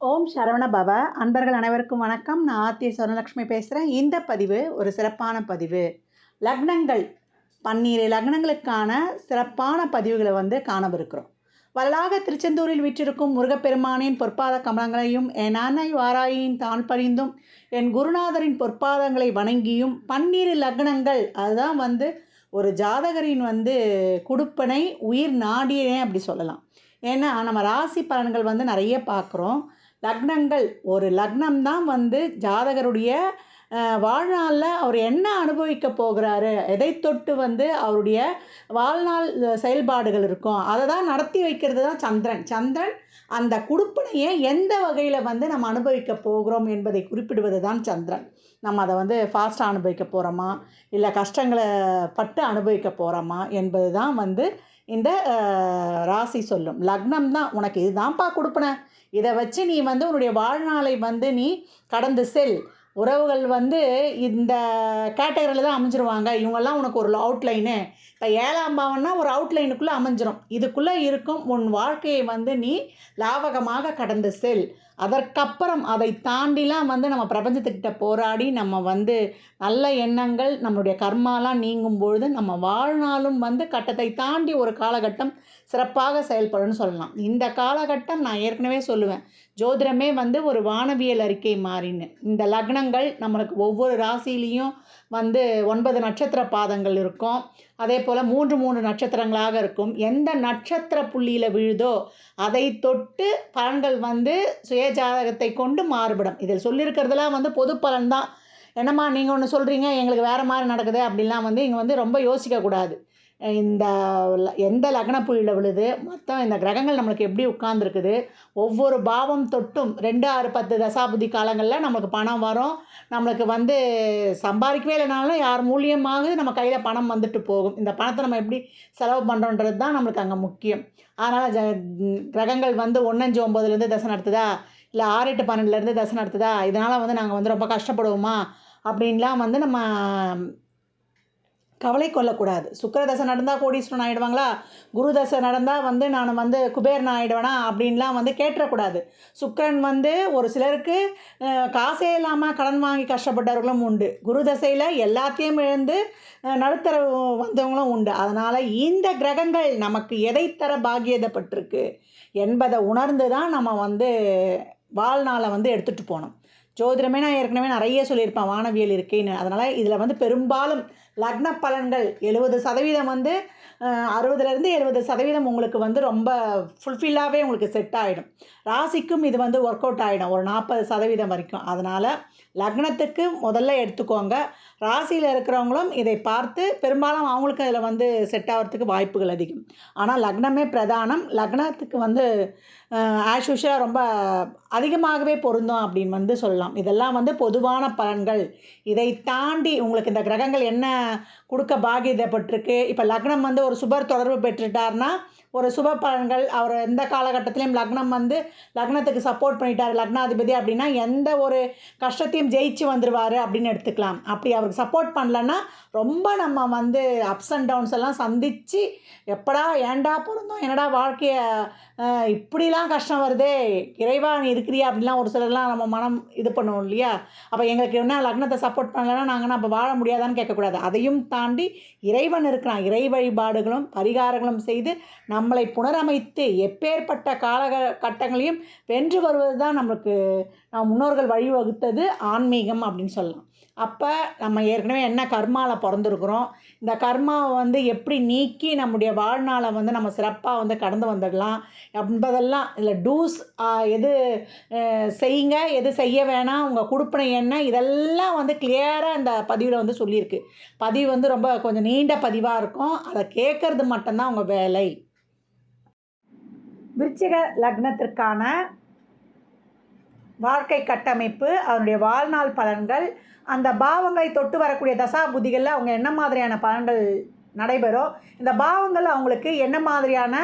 ஓம் சரவண பவ. அன்பர்கள் அனைவருக்கும் வணக்கம். நான் ஆர்த்தி சொர்ணலக்ஷ்மி பேசுகிறேன். இந்த பதிவு ஒரு சிறப்பான பதிவு. லக்னங்கள் 12 லக்னங்களுக்கான சிறப்பான பதிவுகளை காணவிருக்கிறோம். வரலாக திருச்செந்தூரில் வீற்றிருக்கும் முருகப்பெருமானின் பொற்பாத கமலங்களையும் என் அன்னை வாராயின் தான் பணிந்தும் என் குருநாதரின் பொற்பாதங்களை வணங்கியும் 12 லக்னங்கள் அதுதான் ஒரு ஜாதகரின் குடுப்பனை உயிர் நாடியே அப்படி சொல்லலாம். ஏன்னா நம்ம ராசி பலன்கள் நிறைய பார்க்குறோம். லக்னங்கள் ஒரு லக்னம் தான் ஜாதகருடைய வாழ்நாளில் அவர் என்ன அனுபவிக்க போகிறாரு, எதை தொட்டு அவருடைய வாழ்நாள் செயல்பாடுகள் இருக்கும், அதை தான் நடத்தி வைக்கிறது தான் சந்திரன். சந்திரன் அந்த குடுப்பினையை எந்த வகையில் நம்ம அனுபவிக்க போகிறோம் என்பதை குறிப்பிடுவது தான் சந்திரன். நம்ம அதை ஃபாஸ்ட்டாக அனுபவிக்க போகிறோமா, இல்லை கஷ்டங்களை பட்டு அனுபவிக்க போகிறோமா என்பது தான் இந்த ராசி சொல்லும். லக்னம் தான் உனக்கு இதுதான்ப்பா கொடுப்பன, இதை வச்சு நீ உன்னுடைய வாழ்நாளை நீ கடந்து செல். உறவுகள் இந்த கேட்டகரியில் தான் அமைஞ்சிருவாங்க. இவங்கெல்லாம் உனக்கு ஒரு அவுட்லைனு. இப்போ 7ஆம் பாவம்னா ஒரு அவுட்லைனுக்குள்ளே அமைஞ்சிரும். இதுக்குள்ளே இருக்கும் உன் வாழ்க்கையை நீ லாவகமாக கடந்து செல். அதற்கப்புறம் அதை தாண்டிலாம் நம்ம பிரபஞ்சத்துக்கிட்ட போராடி நம்ம நல்ல எண்ணங்கள் நம்மளுடைய கர்மாலாம் நீங்கும் பொழுது நம்ம வாழ்நாளும் கட்டத்தை தாண்டி ஒரு காலகட்டம் சிறப்பாக செயல்படும்னு சொல்லலாம். இந்த காலகட்டம் நான் ஏற்கனவே சொல்லுவேன், ஜோதிடமே ஒரு வானவியல் அறிக்கை மாறின்னு. இந்த லக்னங்கள் நம்மளுக்கு ஒவ்வொரு ராசியிலையும் 9 நட்சத்திர பாதங்கள் இருக்கும். அதே போல் 3 நட்சத்திரங்களாக இருக்கும். எந்த நட்சத்திர புள்ளியில் விழுதோ அதை தொட்டு பலன்கள் சுயஜாதகத்தை கொண்டு மாறுபடும். இதில் சொல்லியிருக்கிறதுலாம் பொது பலன் தான். என்னம்மா நீங்கள் ஒன்று சொல்கிறீங்க, எங்களுக்கு வேறு மாதிரி நடக்குது அப்படின்லாம் இங்கே ரொம்ப யோசிக்கக்கூடாது. இந்த எந்த லக்ன புள்ளியில் விழுது, மொத்தம் இந்த கிரகங்கள் நம்மளுக்கு எப்படி உட்கார்ந்துருக்குது, ஒவ்வொரு பாவம் தொட்டும் 2, 6, 10 தசாபுதி காலங்களில் நமக்கு பணம் வரும். நம்மளுக்கு சம்பாதிக்கவே இல்லைனாலும் யார் மூலியமாக நம்ம கையில் பணம் வந்துட்டு போகும். இந்த பணத்தை நம்ம எப்படி செலவு பண்ணுறோன்றது தான் நம்மளுக்கு அங்கே முக்கியம். அதனால் கிரகங்கள் 1, 5, 9லேருந்து தசை நடத்துதா, இல்லை 6, 8, 12லேருந்து தசை நடத்துதா, இதனால் நாங்கள் ரொம்ப கஷ்டப்படுவோமா அப்படின்லாம் நம்ம கவலை கொள்ளக்கூடாது. சுக்கிர தசை நடந்தால் கோடீஸ்வரன் ஆகிடுவாங்களா, குரு தசை நடந்தால் நான் குபேரன் ஆகிடுவேனா அப்படின்லாம் கேட்டுறக்கூடாது. சுக்கிரன் ஒரு சிலருக்கு காசே இல்லாமல் கடன் வாங்கி கஷ்டப்பட்டவர்களும் உண்டு. குரு தசையில் எல்லாத்தையும் இழந்து நடுத்தர வந்தவங்களும் உண்டு. அதனால் இந்த கிரகங்கள் நமக்கு எதை தர பாக்கியதப்பட்டிருக்கு என்பதை உணர்ந்து தான் நம்ம வாழ்நாளை எடுத்துகிட்டு போகணும். ஜோதிடமே நான் ஏற்கனவே நிறைய சொல்லியிருப்பேன், வானவியல் இருக்கேன்னு. அதனால் இதில் பெரும்பாலும் லக்ன பலன்கள் 70% 60லேருந்து 70% உங்களுக்கு ரொம்ப ஃபுல்ஃபில்லாகவே உங்களுக்கு செட் ஆகிடும். ராசிக்கும் இது ஒர்க் அவுட் ஆகிடும் ஒரு 40% வரைக்கும். அதனால் லக்னத்துக்கு முதல்ல எடுத்துக்கோங்க. ராசியில் இருக்கிறவங்களும் இதை பார்த்து பெரும்பாலும் அவங்களுக்கு அதில் செட் ஆகிறதுக்கு வாய்ப்புகள் அதிகம். ஆனால் லக்னமே பிரதானம். லக்னத்துக்கு ஆஸ் யூஷுவலாக ரொம்ப அதிகமாகவே பொருந்தும் அப்படின்னு சொல்லலாம். இதெல்லாம் பொதுவான பலன்கள். இதை தாண்டி உங்களுக்கு இந்த கிரகங்கள் என்ன கொடுக்க பாக்கியப்பட்டிருக்கு. இப்போ லக்னம் ஒரு சுபர் தொடர்பு பெற்றுட்டார்னா ஒரு சுப பலன்கள். அவர் எந்த காலகட்டத்திலையும் லக்னம் லக்னத்துக்கு சப்போர்ட் பண்ணிட்டார் லக்னாதிபதி அப்படின்னா எந்த ஒரு கஷ்டத்தையும் ஜெயிச்சு வந்துடுவார் அப்படின்னு எடுத்துக்கலாம். அப்படி அவருக்கு சப்போர்ட் பண்ணலன்னா ரொம்ப நம்ம அப்ஸ் அண்ட் டவுன்ஸ் எல்லாம் சந்தித்து எப்படா ஏண்டா பிறந்தோம், என்னடா வாழ்க்கையை இப்படிலாம் கஷ்டம் வருதே, இறைவா நீ இருக்கிறியா அப்படின்லாம் ஒரு சிலர்லாம் நம்ம மனம் இது பண்ணுவோம் இல்லையா. அப்போ எங்களுக்கு என்ன லக்னத்தை சப்போர்ட் பண்ணலைன்னா நாங்கள் அப்போ வாழ முடியாதான்னு கேட்கக்கூடாது. அதையும் தாண்டி இறைவன் இருக்கிறான். இறை வழிபாடுகளும் பரிகாரங்களும் செய்து நம்மளை புனரமைத்து எப்பேற்பட்ட காலகட்டங்களையும் வென்று வருவது தான் நமக்கு நம்ம முன்னோர்கள் வழிவகுத்தது ஆன்மீகம் அப்படின்னு சொல்லலாம். அப்போ நம்ம ஏற்கனவே என்ன கர்மாவில் பிறந்திருக்கிறோம், இந்த கர்மாவை எப்படி நீக்கி நம்முடைய வாழ்நாளை நம்ம சிறப்பாக கடந்து வந்துடலாம் என்பதெல்லாம் இதில் டூஸ், எது செய்யுங்க எது செய்ய வேணாம், உங்கள் குடுப்பனை என்ன, இதெல்லாம் கிளியராக இந்த பதிவில் சொல்லியிருக்கு. பதிவு ரொம்ப கொஞ்சம் நீண்ட பதிவாக இருக்கும். அதை கேட்குறது மட்டும்தான் உங்கள் வேலை. விருச்சிக லக்னத்திற்கான வாழ்க்கை கட்டமைப்பு, அதனுடைய வாழ்நாள் பலன்கள், அந்த பாவங்களை தொட்டு வரக்கூடிய தசா புத்திகளில் அவங்க என்ன மாதிரியான பலன்கள் நடைபெறும், இந்த பாவங்கள் அவங்களுக்கு என்ன மாதிரியான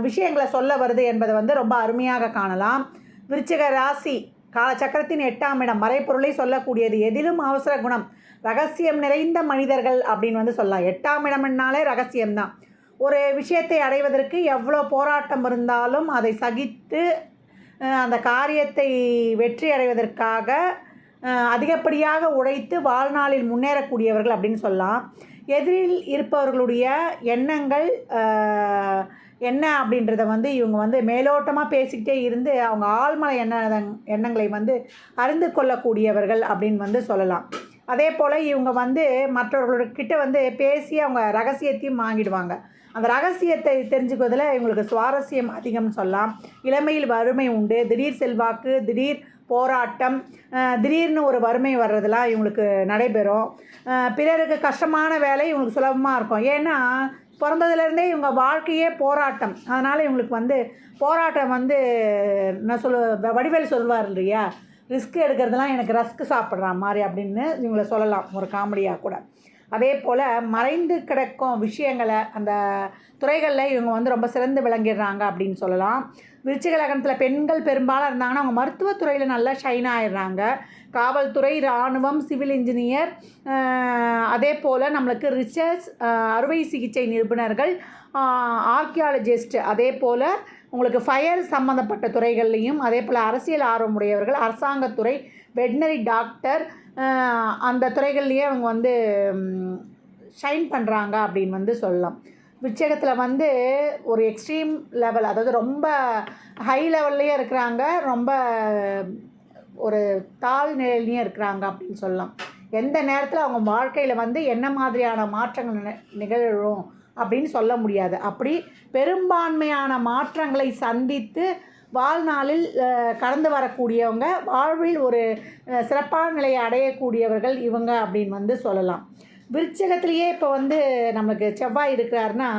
விஷயங்களை சொல்ல வருது என்பதை ரொம்ப அருமையாக காணலாம். விருச்சிக ராசி காலச்சக்கரத்தின் 8ஆம் இடம், மறைப்பொருளை சொல்லக்கூடியது. எதிலும் அவசர குணம், ரகசியம் நிறைந்த மனிதர்கள் அப்படின்னு சொல்லலாம். 8ஆம் இடம்னாலே ரகசியம்தான். ஒரு விஷயத்தை அடைவதற்கு எவ்வளோ போராட்டம் இருந்தாலும் அதை சகித்து அந்த காரியத்தை வெற்றி அடைவதற்காக அதிகப்படியாக உழைத்து வாழ்நாளில் முன்னேறக்கூடியவர்கள் அப்படின்னு சொல்லலாம். எதிரில் இருப்பவர்களுடைய எண்ணங்கள் என்ன அப்படின்றத வந்து இவங்க வந்து மேலோட்டமாக பேசிக்கிட்டே இருந்து அவங்க ஆழ்மன எண்ணங்களை வந்து அறிந்து கொள்ளக்கூடியவர்கள் அப்படின்னு வந்து சொல்லலாம். அதே போல் இவங்க வந்து மற்றவர்கள்கிட்ட வந்து பேசி அவங்க ரகசியத்தையும் வாங்கிடுவாங்க. அந்த ரகசியத்தை தெரிஞ்சுக்குவதில் இவங்களுக்கு சுவாரஸ்யம் அதிகம்னு சொல்லலாம். இளமையில் வறுமை உண்டு, திடீர் செல்வாக்கு, திடீர் போராட்டம், திடீர்னு ஒரு வறுமை வர்றதெல்லாம் இவங்களுக்கு நடைபெறும். பிறருக்கு கஷ்டமான வேலை இவங்களுக்கு சுலபமாக இருக்கும். ஏன்னா பிறந்ததுலேருந்தே இவங்க வாழ்க்கையே போராட்டம். அதனால் இவங்களுக்கு வந்து போராட்டம் வந்து நான் வடிவேல் சொல்வார் இல்லையா, ரிஸ்க் எடுக்கிறதுலாம் எனக்கு ரஸ்க் சாப்பிட்ற மாதிரி அப்படின்னு இவங்களை சொல்லலாம், ஒரு காமெடியாக கூட. அதே போல் மறைந்து கிடக்கும் விஷயங்களை அந்த துறைகளில் இவங்க வந்து ரொம்ப சிறந்து விளங்கிடுறாங்க அப்படின்னு சொல்லலாம். விருச்சிக லக்னத்தில் பெண்கள் பெரும்பாலும் இருந்தாங்கன்னா அவங்க மருத்துவத்துறையில் நல்லா ஷைன் ஆகிடுறாங்க. காவல்துறை, இராணுவம், சிவில் இன்ஜினியர், அதே போல் நம்மளுக்கு ரிசர்ச், அறுவை சிகிச்சை நிபுணர்கள், ஆர்கியாலஜிஸ்ட், அதே போல் உங்களுக்கு ஃபயர் சம்மந்தப்பட்ட துறைகள்லையும், அதே போல் அரசியல் ஆர்வமுடையவர்கள், அரசாங்கத்துறை, வெட்னரி டாக்டர், அந்த துறைகள்லேயே அவங்க வந்து ஷைன் பண்ணுறாங்க அப்படின்னு வந்து சொல்லலாம். விருச்சிகத்தில் வந்து ஒரு எக்ஸ்ட்ரீம் லெவல், அதாவது ரொம்ப ஹை லெவல்லையும் இருக்கிறாங்க, ரொம்ப ஒரு தாழ் நிலையிலையும் இருக்கிறாங்க அப்படின்னு சொல்லலாம். எந்த நேரத்தில் அவங்க வாழ்க்கையில் வந்து என்ன மாதிரியான மாற்றங்கள் நிகழும் அப்படின்னு சொல்ல முடியாது. அப்படி பெரும்பான்மையான மாற்றங்களை சந்தித்து வாழ்நாளில் கடந்து வரக்கூடியவங்க, வாழ்வில் ஒரு சிறப்பான நிலையை அடையக்கூடியவர்கள் இவங்க அப்படின்னு வந்து சொல்லலாம். விருச்சிகத்திலேயே இப்போ வந்து நம்மளுக்கு செவ்வாய் இருக்கிறாருன்னா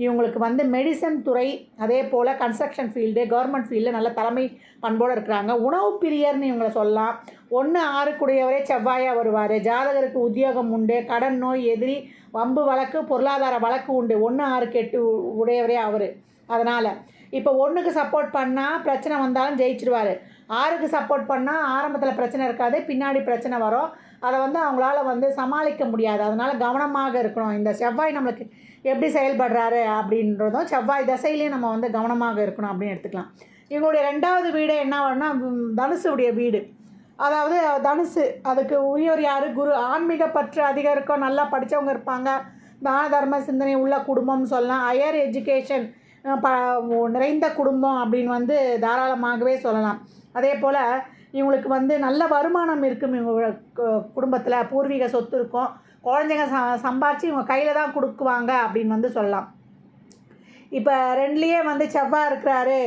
இவங்களுக்கு வந்து மெடிசன் துறை, அதே போல் கன்ஸ்ட்ரக்ஷன் ஃபீல்டு, கவர்மெண்ட் ஃபீல்டில் நல்ல தலைமை பண்போடு இருக்கிறாங்க. உணவு பிரியர்னு இவங்களை சொல்லலாம். 1-6 செவ்வாயாக வருவார். ஜாதகருக்கு உத்தியோகம் உண்டு, கடன், நோய், எதிரி, வம்பு வழக்கு, பொருளாதார வழக்கு உண்டு. 1-6-8 உடையவரே அவர். அதனால் இப்போ 1க்கு சப்போர்ட் பண்ணால் பிரச்சனை வந்தாலும் ஜெயிச்சிடுவார். 6க்கு சப்போர்ட் பண்ணால் ஆரம்பத்தில் பிரச்சனை இருக்காது, பின்னாடி பிரச்சனை வரும். அதை வந்து அவங்களால வந்து சமாளிக்க முடியாது. அதனால் கவனமாக இருக்கணும். இந்த செவ்வாய் நம்மளுக்கு எப்படி செயல்படுறாரு அப்படின்றதும் செவ்வாய் தசையிலையும் நம்ம வந்து கவனமாக இருக்கணும் அப்படின்னு எடுத்துக்கலாம். இவங்களுடைய 2வது வீடு என்ன வரும்னா தனுசுடைய வீடு. அதாவது தனுசு, அதுக்கு உரியவர் யார்? குரு. ஆன்மீக பற்று அதிகம் இருக்கும், நல்லா படித்தவங்க இருப்பாங்க, தான தர்ம சிந்தனை உள்ள குடும்பம்னு சொல்லலாம். ஹையர் எஜுகேஷன் நிறைந்த குடும்பம் அப்படின்னு வந்து தாராளமாகவே சொல்லலாம். அதே போல் இவங்களுக்கு வந்து நல்ல வருமானம் இருக்கும். இவங்க குடும்பத்தில் பூர்வீக சொத்து இருக்கும். குழந்தைங்க சம்பாரித்து இவங்க கையில் தான் கொடுக்குவாங்க அப்படின்னு வந்து சொல்லலாம். இப்போ 2லேயே வந்து செவ்வாய் இருக்கிறாரு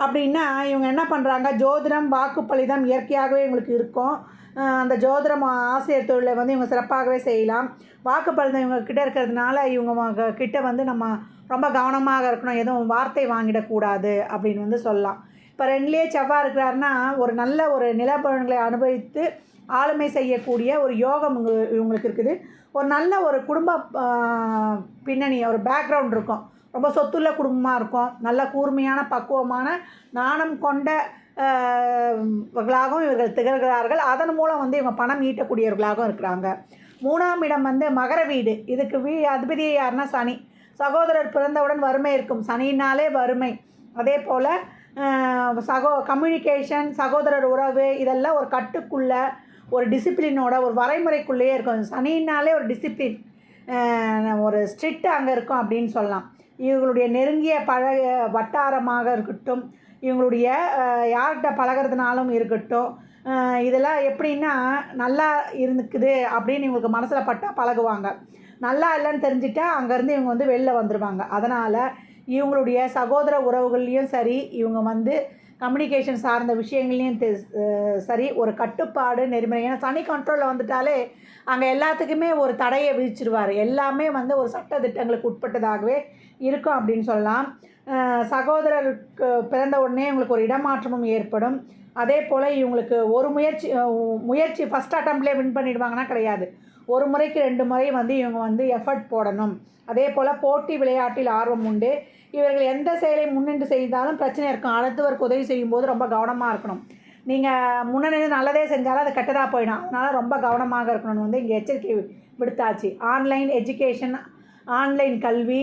அப்படின்னா இவங்க என்ன பண்ணுறாங்க, ஜோதிடம், வாக்குப்பளிதம் இயற்கையாகவே இவங்களுக்கு இருக்கும். அந்த ஜோதிடம் ஆசிரியர் தொழிலை வந்து இவங்க சிறப்பாகவே செய்யலாம். வாக்குப்பளிதம் இவங்க கிட்டே இருக்கிறதுனால இவங்க கிட்ட வந்து நம்ம ரொம்ப கவனமாக இருக்கணும், எதுவும் வார்த்தை வாங்கிடக்கூடாது அப்படின்னு வந்து சொல்லலாம். இப்போ 2லேயே செவ்வாய் இருக்கிறாருன்னா ஒரு நல்ல ஒரு நிலப்பலன்களை அனுபவித்து ஆளுமை செய்யக்கூடிய ஒரு யோகம் இவங்களுக்கு இருக்குது. ஒரு நல்ல ஒரு குடும்ப பின்னணி, ஒரு பேக்ரவுண்ட் இருக்கும். ரொம்ப சொத்துள்ள குடும்பமாக இருக்கும். நல்ல கூர்மையான பக்குவமான நாணம் கொண்டவர்களாகவும் இவர்கள் திகழ்கிறார்கள். அதன் மூலம் வந்து இவங்க பணம் ஈட்டக்கூடியவர்களாகவும் இருக்கிறாங்க. 3ஆம் இடம் வந்து மகர வீடு. இதுக்கு அதிபதி யாருன்னா சனி. சகோதரர் பிறந்தவுடன் வறுமை இருக்கும். சனினாலே வறுமை. அதே போல் கம்யூனிகேஷன், சகோதரர் உறவு, இதெல்லாம் ஒரு கட்டுக்குள்ள, ஒரு டிசிப்ளினோட, ஒரு வரைமுறைக்குள்ளேயே இருக்கும். சனினாலே ஒரு டிசிப்ளின், ஒரு ஸ்ட்ரிக்ட் அங்கே இருக்கும் அப்படின்னு சொல்லலாம். இவங்களுடைய நெருங்கிய வட்டாரமாக இருக்கட்டும், இவங்களுடைய யார்கிட்ட பழகிறதுனாலும் இருக்கட்டும், இதெல்லாம் எப்படின்னா நல்லா இருந்துக்குது அப்படின்னு இவங்களுக்கு மனசில் பட்டால் பழகுவாங்க. நல்லா இல்லைன்னு தெரிஞ்சிட்டா அங்கேருந்து இவங்க வந்து வெளில வந்துடுவாங்க. அதனால் இவங்களுடைய சகோதர உறவுகள்லேயும் சரி, இவங்க வந்து கம்யூனிகேஷன் சார்ந்த விஷயங்கள்லேயும் சரி, ஒரு கட்டுப்பாடு, நெறிமுறை. ஏன்னா சனி கண்ட்ரோலில் வந்துட்டாலே அங்கே எல்லாத்துக்குமே ஒரு தடையை விதிச்சிடுவார். எல்லாமே வந்து ஒரு சட்ட திட்டங்களுக்கு உட்பட்டதாகவே இருக்கும் அப்படின்னு சொல்லலாம். சகோதரருக்கு பிறந்த உடனே இவங்களுக்கு ஒரு இடமாற்றமும் ஏற்படும். அதே போல் இவங்களுக்கு ஒரு முயற்சி ஃபஸ்ட் அட்டம்ப்ட்லேயே வின் பண்ணிடுவாங்கன்னா கிடையாது. ஒரு முறைக்கு 2 முறை வந்து இவங்க வந்து எஃபர்ட் போடணும். அதே போல் போட்டி விளையாட்டில் ஆர்வம் உண்டு. இவர்கள் எந்த செயலை முன்னின்று செய்தாலும் பிரச்சனை இருக்கும். அடுத்தவருக்கு உதவி செய்யும்போது ரொம்ப கவனமாக இருக்கணும். நீங்கள் முன்னணி நல்லதே செஞ்சாலும் அது கெட்டதாக போயிடும். அதனால் ரொம்ப கவனமாக இருக்கணும்னு வந்து இங்கே எச்சரிக்கை விடுத்தாச்சு. ஆன்லைன் எஜுகேஷன், ஆன்லைன் கல்வி,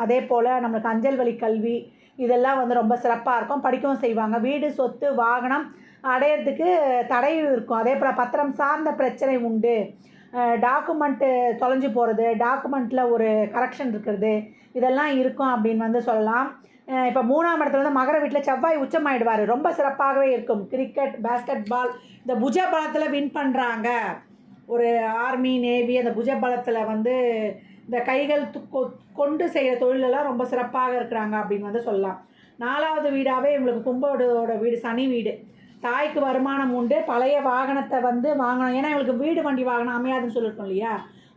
அதே போல் நம்மளுக்கு அஞ்சல் வழி கல்வி, இதெல்லாம் வந்து ரொம்ப சிறப்பாக இருக்கும். படிக்கவும் செய்வாங்க. வீடு, சொத்து, வாகனம் அடையிறதுக்கு தடை இருக்கும். அதே போல் பத்திரம் சார்ந்த பிரச்சனை உண்டு. டாக்குமெண்ட்டு தொலைஞ்சு போகிறது, டாக்குமெண்ட்டில் ஒரு கரெக்ஷன் இருக்கிறது, இதெல்லாம் இருக்கும் அப்படின்னு வந்து சொல்லலாம். இப்போ 3ஆம் இடத்துல வந்து மகர வீட்டில் செவ்வாய் உச்சமாயிடுவார். ரொம்ப சிறப்பாகவே இருக்கும். கிரிக்கெட், பேஸ்கெட் பால், இந்த புஜ பலத்தில் வின் பண்ணுறாங்க. ஒரு ஆர்மி, நேவி, அந்த புஜ பலத்தில் வந்து இந்த கைகள் கொண்டு செய்கிற தொழிலெல்லாம் ரொம்ப சிறப்பாக இருக்கிறாங்க அப்படின்னு வந்து சொல்லலாம். 4வது வீடாகவே இவங்களுக்கு கும்போட வீடு, சனி வீடு. தாய்க்கு வருமானம் உண்டு. பழைய வாகனத்தை வந்து வாங்கணும். ஏன்னா இவங்களுக்கு வீடு, வண்டி, வாகனம் அமையாதுன்னு சொல்லியிருக்கோம் இல்லையா?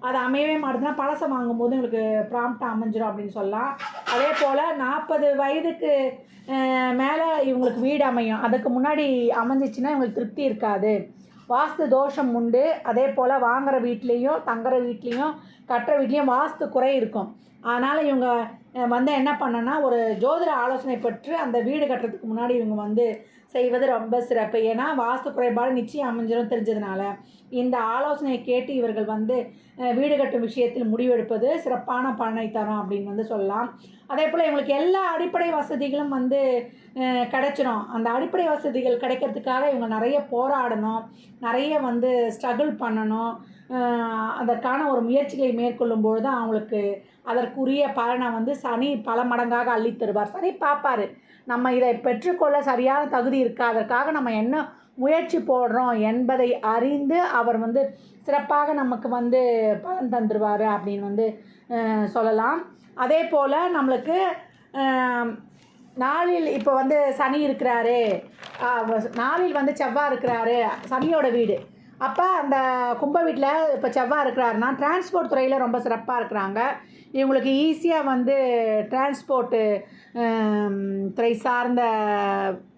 அது அமையவே மாட்டேதுன்னா பழசை வாங்கும்போது இவங்களுக்கு ப்ராம்ப்டாக அமைஞ்சிடும் அப்படின்னு சொல்லலாம். அதே போல் 40 வயதுக்கு மேலே இவங்களுக்கு வீடு அமையும். அதுக்கு முன்னாடி அமைஞ்சிச்சின்னா இவங்களுக்கு திருப்தி இருக்காது. வாஸ்து தோஷம் உண்டு. அதே போல் வாங்குகிற வீட்லேயும், தங்குற வீட்லேயும், கட்டுற வீட்லேயும் வாஸ்து குறை இருக்கும். அதனால் இவங்க வந்து என்ன பண்ணனா, ஒரு ஜோதிட ஆலோசனை பெற்று அந்த வீடு கட்டுறதுக்கு முன்னாடி இவங்க வந்து செய்வது ரொம்ப சிறப்பு. ஏன்னா வாஸ்து குறைபாடு நிச்சயம் அமைஞ்சிடும் தெரிஞ்சதுனால இந்த ஆலோசனையை கேட்டு இவர்கள் வந்து வீடு கட்டும் விஷயத்தில் முடிவெடுப்பது சிறப்பான பலனை தரும் அப்படின்னு வந்து சொல்லலாம். அதே போல் இவங்களுக்கு எல்லா அடிப்படை வசதிகளும் வந்து கிடைச்சிடும். அந்த அடிப்படை வசதிகள் கிடைக்கிறதுக்காக இவங்க நிறைய போராடணும், நிறைய வந்து ஸ்ட்ரகிள் பண்ணணும். அதற்கான ஒரு முயற்சிகளை மேற்கொள்ளும்பொழுது தான் அவங்களுக்கு அதற்குரிய பலனை வந்து சனி பல மடங்காக அள்ளி தருவார். சனி பார்ப்பார், நம்ம இதை பெற்றுக்கொள்ள சரியான தகுதி இருக்கா, அதற்காக நம்ம என்ன முயற்சி போடுறோம் என்பதை அறிந்து அவர் வந்து சிறப்பாக நமக்கு வந்து பலன் தந்துடுவார் அப்படின்னு வந்து சொல்லலாம். அதே போல் நம்மளுக்கு நாளில் இப்போ வந்து சனி இருக்கிறாரு, நாளில் வந்து செவ்வாய் இருக்கிறாரு, சனியோட வீடு. அப்போ அந்த கும்ப வீட்டில் இப்போ செவ்வாய் இருக்கிறாருன்னா டிரான்ஸ்போர்ட் துறையில் ரொம்ப சிறப்பாக இருக்கிறாங்க. இவங்களுக்கு ஈஸியாக வந்து டிரான்ஸ்போர்ட்டு துறை சார்ந்த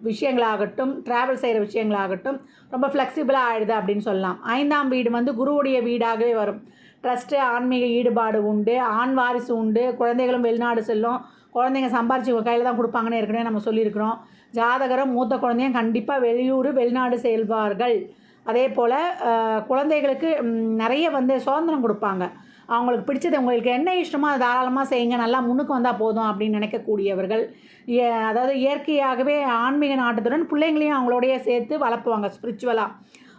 விஷயங்களாகட்டும், ட்ராவல் செய்கிற விஷயங்களாகட்டும் ரொம்ப ஃப்ளெக்சிபிளாக ஆகிடுது அப்படின்னு சொல்லலாம். 5ஆம் வீடு வந்து குருவுடைய வீடாகவே வரும். ட்ரஸ்ட்டு, ஆன்மீக ஈடுபாடு உண்டு, ஆண் வாரிசு உண்டு, குழந்தைகளும் வெளிநாடு செல்லும். குழந்தைங்க சம்பாரிச்சு உங்கள் கையில் தான் கொடுப்பாங்கன்னு ஏற்கனவே நம்ம சொல்லியிருக்கிறோம். ஜாதகரும் மூத்த குழந்தையும் கண்டிப்பாக வெளியூர், வெளிநாடு செல்வார்கள். அதே போல் குழந்தைகளுக்கு நிறைய வந்து சுதந்திரம் கொடுப்பாங்க. அவங்களுக்கு பிடிச்சது, உங்களுக்கு என்ன இஷ்டமோ அதை தாராளமாக செய்யுங்க, நல்லா முன்னுக்கு வந்தால் போதும் அப்படின்னு நினைக்கக்கூடியவர்கள். அதாவது இயற்கையாகவே ஆன்மீக நாட்டத்துடன் பிள்ளைங்களையும் அவங்களோடைய சேர்த்து வளர்ப்புவாங்க ஸ்பிரிச்சுவலாக.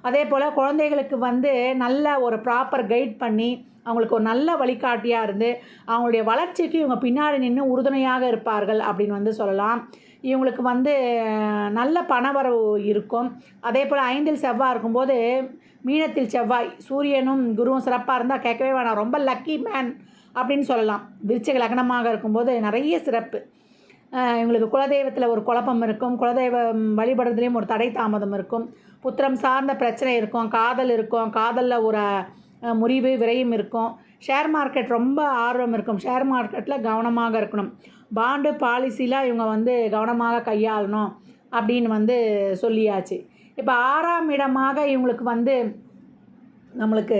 அதே போல் குழந்தைகளுக்கு வந்து நல்ல ஒரு ப்ராப்பர் கைட் பண்ணி அவங்களுக்கு ஒரு நல்ல வழிகாட்டியாக இருந்து அவங்களுடைய வளர்ச்சிக்கு இவங்க பின்னாடி நின்று உறுதுணையாக இருப்பார்கள் அப்படின்னு வந்து சொல்லலாம். இவங்களுக்கு வந்து நல்ல பணவரவு இருக்கும். அதே போல் 5இல் செவ்வாய் இருக்கும்போது மீனத்தில் செவ்வாய், சூரியனும் குருவும் சிறப்பாக இருந்தால் கேட்கவே வேணாம், ரொம்ப லக்கி மேன் அப்படின்னு சொல்லலாம். விருச்சிக லக்னமாக இருக்கும்போது நிறைய சிறப்பு. இவங்களுக்கு குலதெய்வத்தில் ஒரு குழப்பம் இருக்கும், குலதெய்வம் வழிபடுறதுலேயும் ஒரு தடை தாமதம் இருக்கும், புத்திரம் சார்ந்த பிரச்சனை இருக்கும், காதல் இருக்கும், காதலில் ஒரு முறிவு விரயம் இருக்கும். ஷேர் மார்க்கெட் ரொம்ப ஆர்வம் இருக்கும், ஷேர் மார்க்கெட்டில் கவனமாக இருக்கணும். பாண்டு பாலிசிலாம் இவங்க வந்து கவனமாக கையாளணும் அப்படின்னு வந்து சொல்லியாச்சு. இப்போ 6ஆம் இடமாக இவங்களுக்கு வந்து நம்மளுக்கு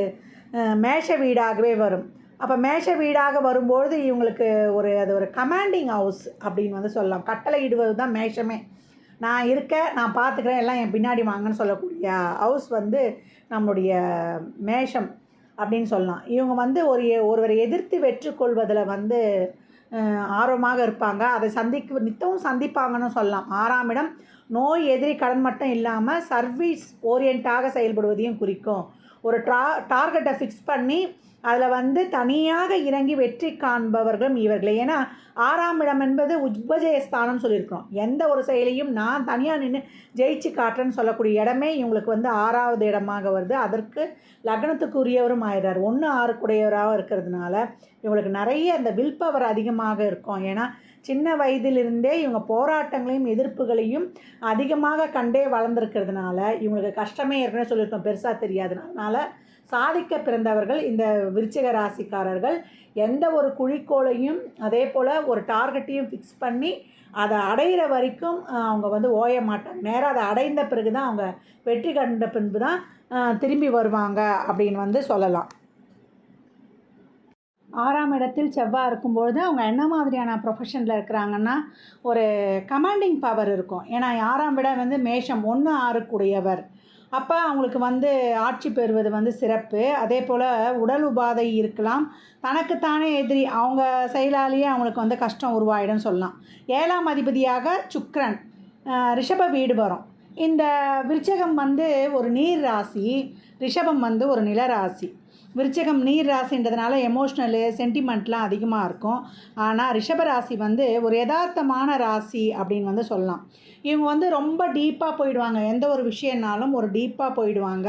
மேஷ வீடாகவே வரும். அப்போ மேஷ வீடாக வரும்பொழுது இவங்களுக்கு அது ஒரு கமாண்டிங் ஹவுஸ் அப்படின்னு வந்து சொல்லலாம். கட்டளை இடுவது தான் மேஷமே. நான் நான் பார்த்துக்கிறேன், எல்லாம் என் பின்னாடி வாங்கன்னு சொல்லக்கூடிய ஹவுஸ் வந்து நம்மளுடைய மேஷம் அப்படின்னு சொல்லலாம். இவங்க வந்து ஒருவரை எதிர்த்து வெற்றி கொள்வதில் வந்து ஆர்வமாக இருப்பாங்க. அதை நித்தமும் சந்திப்பாங்கன்னு சொல்லலாம். 6ஆம் இடம் நோய், எதிரி, கடன் மட்டும் இல்லாமல் சர்வீஸ் ஓரியண்டாக செயல்படுவதையும் குறிக்கும். ஒரு டார்கெட்டை ஃபிக்ஸ் பண்ணி அதில் வந்து தனியாக இறங்கி வெற்றி காண்பவர்களும் இவர்களே. ஏன்னா 6ஆம் இடம் என்பது உபஜயஸ்தானம்னு சொல்லியிருக்கிறோம். எந்த ஒரு செயலையும் நான் தனியாக நின்று ஜெயிச்சு காட்டுறேன்னு சொல்லக்கூடிய இடமே இவங்களுக்கு வந்து 6ஆவது இடமாக வருது. அதற்கு லக்னத்துக்குரியவரும் ஆயிடுறார். 1, 6 இருக்கிறதுனால இவங்களுக்கு நிறைய இந்த வில் பவர் அதிகமாக இருக்கும். ஏன்னா சின்ன வயதிலிருந்தே இவங்க போராட்டங்களையும் எதிர்ப்புகளையும் அதிகமாக கண்டே வளர்ந்துருக்கிறதுனால இவங்களுக்கு கஷ்டமே ஏற்கனவே சொல்லியிருக்கோம், பெருசாக தெரியாதுனால சாதிக்க பிறந்தவர்கள் இந்த விருச்சிக ராசிக்காரர்கள் எந்த ஒரு குறிக்கோளையும் அதே போல் ஒரு டார்கெட்டையும் ஃபிக்ஸ் பண்ணி அதை அடையிற வரைக்கும் அவங்க வந்து ஓய மாட்டாங்க. நேராக அதை அடைந்த பிறகு தான் அவங்க வெற்றி கண்ட பின்பு தான் திரும்பி வருவாங்க அப்படின்னு வந்து சொல்லலாம். 6ஆம் இடத்தில் செவ்வாய் இருக்கும்பொழுது அவங்க என்ன மாதிரியான ப்ரொஃபஷனில் இருக்கிறாங்கன்னா ஒரு கமாண்டிங் பவர் இருக்கும். ஏன்னா 6ஆம் இடம் வந்து மேஷம் 1, 6 கூடியவர். அப்போ அவங்களுக்கு வந்து ஆட்சி பெறுவது வந்து சிறப்பு. அதே போல் உடல் உபாதை இருக்கலாம். தனக்குத்தானே எதிரி அவங்க செயலாலேயே அவங்களுக்கு வந்து கஷ்டம் உருவாயிடும்னு சொல்லலாம். 7ஆம் அதிபதியாக சுக்கிரன் ரிஷப வீடு வரும். இந்த விருச்சகம் வந்து ஒரு நீர் ராசி, ரிஷபம் வந்து ஒரு நில ராசி. விருச்சகம் நீர் ராசின்றதுனால எமோஷ்னலு சென்டிமெண்ட்லாம் அதிகமாக இருக்கும். ஆனால் ரிஷப ராசி வந்து ஒரு யதார்த்தமான ராசி அப்படின்னு வந்து சொல்லலாம். இவங்க வந்து ரொம்ப டீப்பாக போயிடுவாங்க. எந்த ஒரு விஷயம்னாலும் ஒரு டீப்பாக போயிடுவாங்க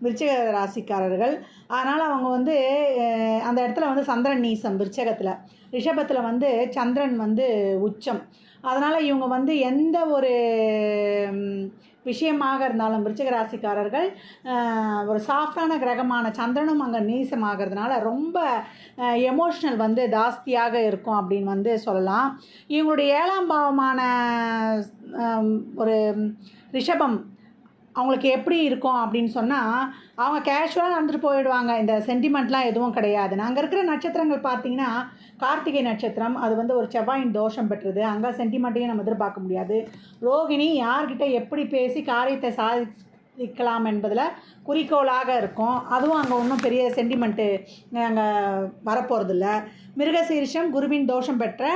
விருச்சிக ராசிக்காரர்கள். அதனால் அவங்க வந்து அந்த இடத்துல வந்து சந்திரன் நீசம் விருச்சகத்தில், ரிஷபத்தில் வந்து சந்திரன் வந்து உச்சம். அதனால் இவங்க வந்து எந்த ஒரு விஷயமாக இருந்தாலும் விருச்சிக ராசிக்காரர்கள் ஒரு சாஃப்டான கிரகமான சந்திரனும் அங்கே நீசமாகிறதுனால ரொம்ப எமோஷ்னல் வந்து ஜாஸ்தியாக இருக்கும் அப்படின்னு வந்து சொல்லலாம். இவங்களுடைய 7ஆம் பாவமான ஒரு ரிஷபம் அவங்களுக்கு எப்படி இருக்கும் அப்படின்னு சொன்னால், அவங்க கேஷுவலாக நடந்துட்டு போயிடுவாங்க. இந்த சென்டிமெண்ட்லாம் எதுவும் கிடையாது. அங்கே இருக்கிற நட்சத்திரங்கள் பார்த்திங்கன்னா, கார்த்திகை நட்சத்திரம் அது வந்து ஒரு செவ்வாயின் தோஷம் பெற்றது. அங்கே சென்டிமெண்ட்டையும் நம்ம எதிர்பார்க்க முடியாது. ரோகிணி யார்கிட்ட எப்படி பேசி காரியத்தை சாதிக்கலாம் என்பதில் குறிக்கோளாக இருக்கும். அதுவும் அங்கே ஒன்றும் பெரிய சென்டிமெண்ட்டு அங்கே வரப்போகிறதில்ல. மிருகசீரிஷம் குருவின் தோஷம் பெற்ற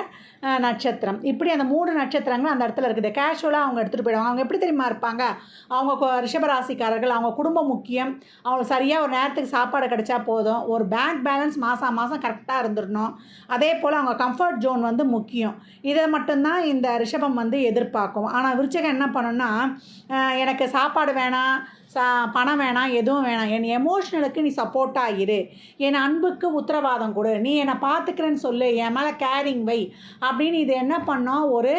நட்சத்திரம். இப்படி அந்த 3 நட்சத்திரங்கள் அந்த இடத்துல இருக்குது. கேஷுவலாக அவங்க எடுத்துகிட்டு போயிடுவாங்க. அவங்க எப்படி தெரியுமா இருப்பாங்க, அவங்க ரிஷபராசிக்காரர்கள் அவங்க குடும்பம் முக்கியம். அவங்களுக்கு சரியாக ஒரு நேரத்துக்கு சாப்பாடு கிடைச்சா போதும். ஒரு பேங்க் பேலன்ஸ் மாதம் கரெக்டாக இருந்துடணும். அதே போல் அவங்க கம்ஃபர்ட் ஜோன் வந்து முக்கியம். இதை மட்டும்தான் இந்த ரிஷபம் வந்து எதிர்பார்க்கும். ஆனால் விருச்சகம் என்ன பண்ணுன்னா, எனக்கு சாப்பாடு வேணாம், பணம் வேணாம், எதுவும் வேணாம், என் எமோஷ்னலுக்கு நீ சப்போர்ட்டாக இரு, என் அன்புக்கு உத்தரவாதம் கொடு, நீ என்னை பார்த்துக்கிறேன்னு சொல்லு, என் மேலே கேரிங் வை அப்படின்னு இது என்ன பண்ணோம், ஒரு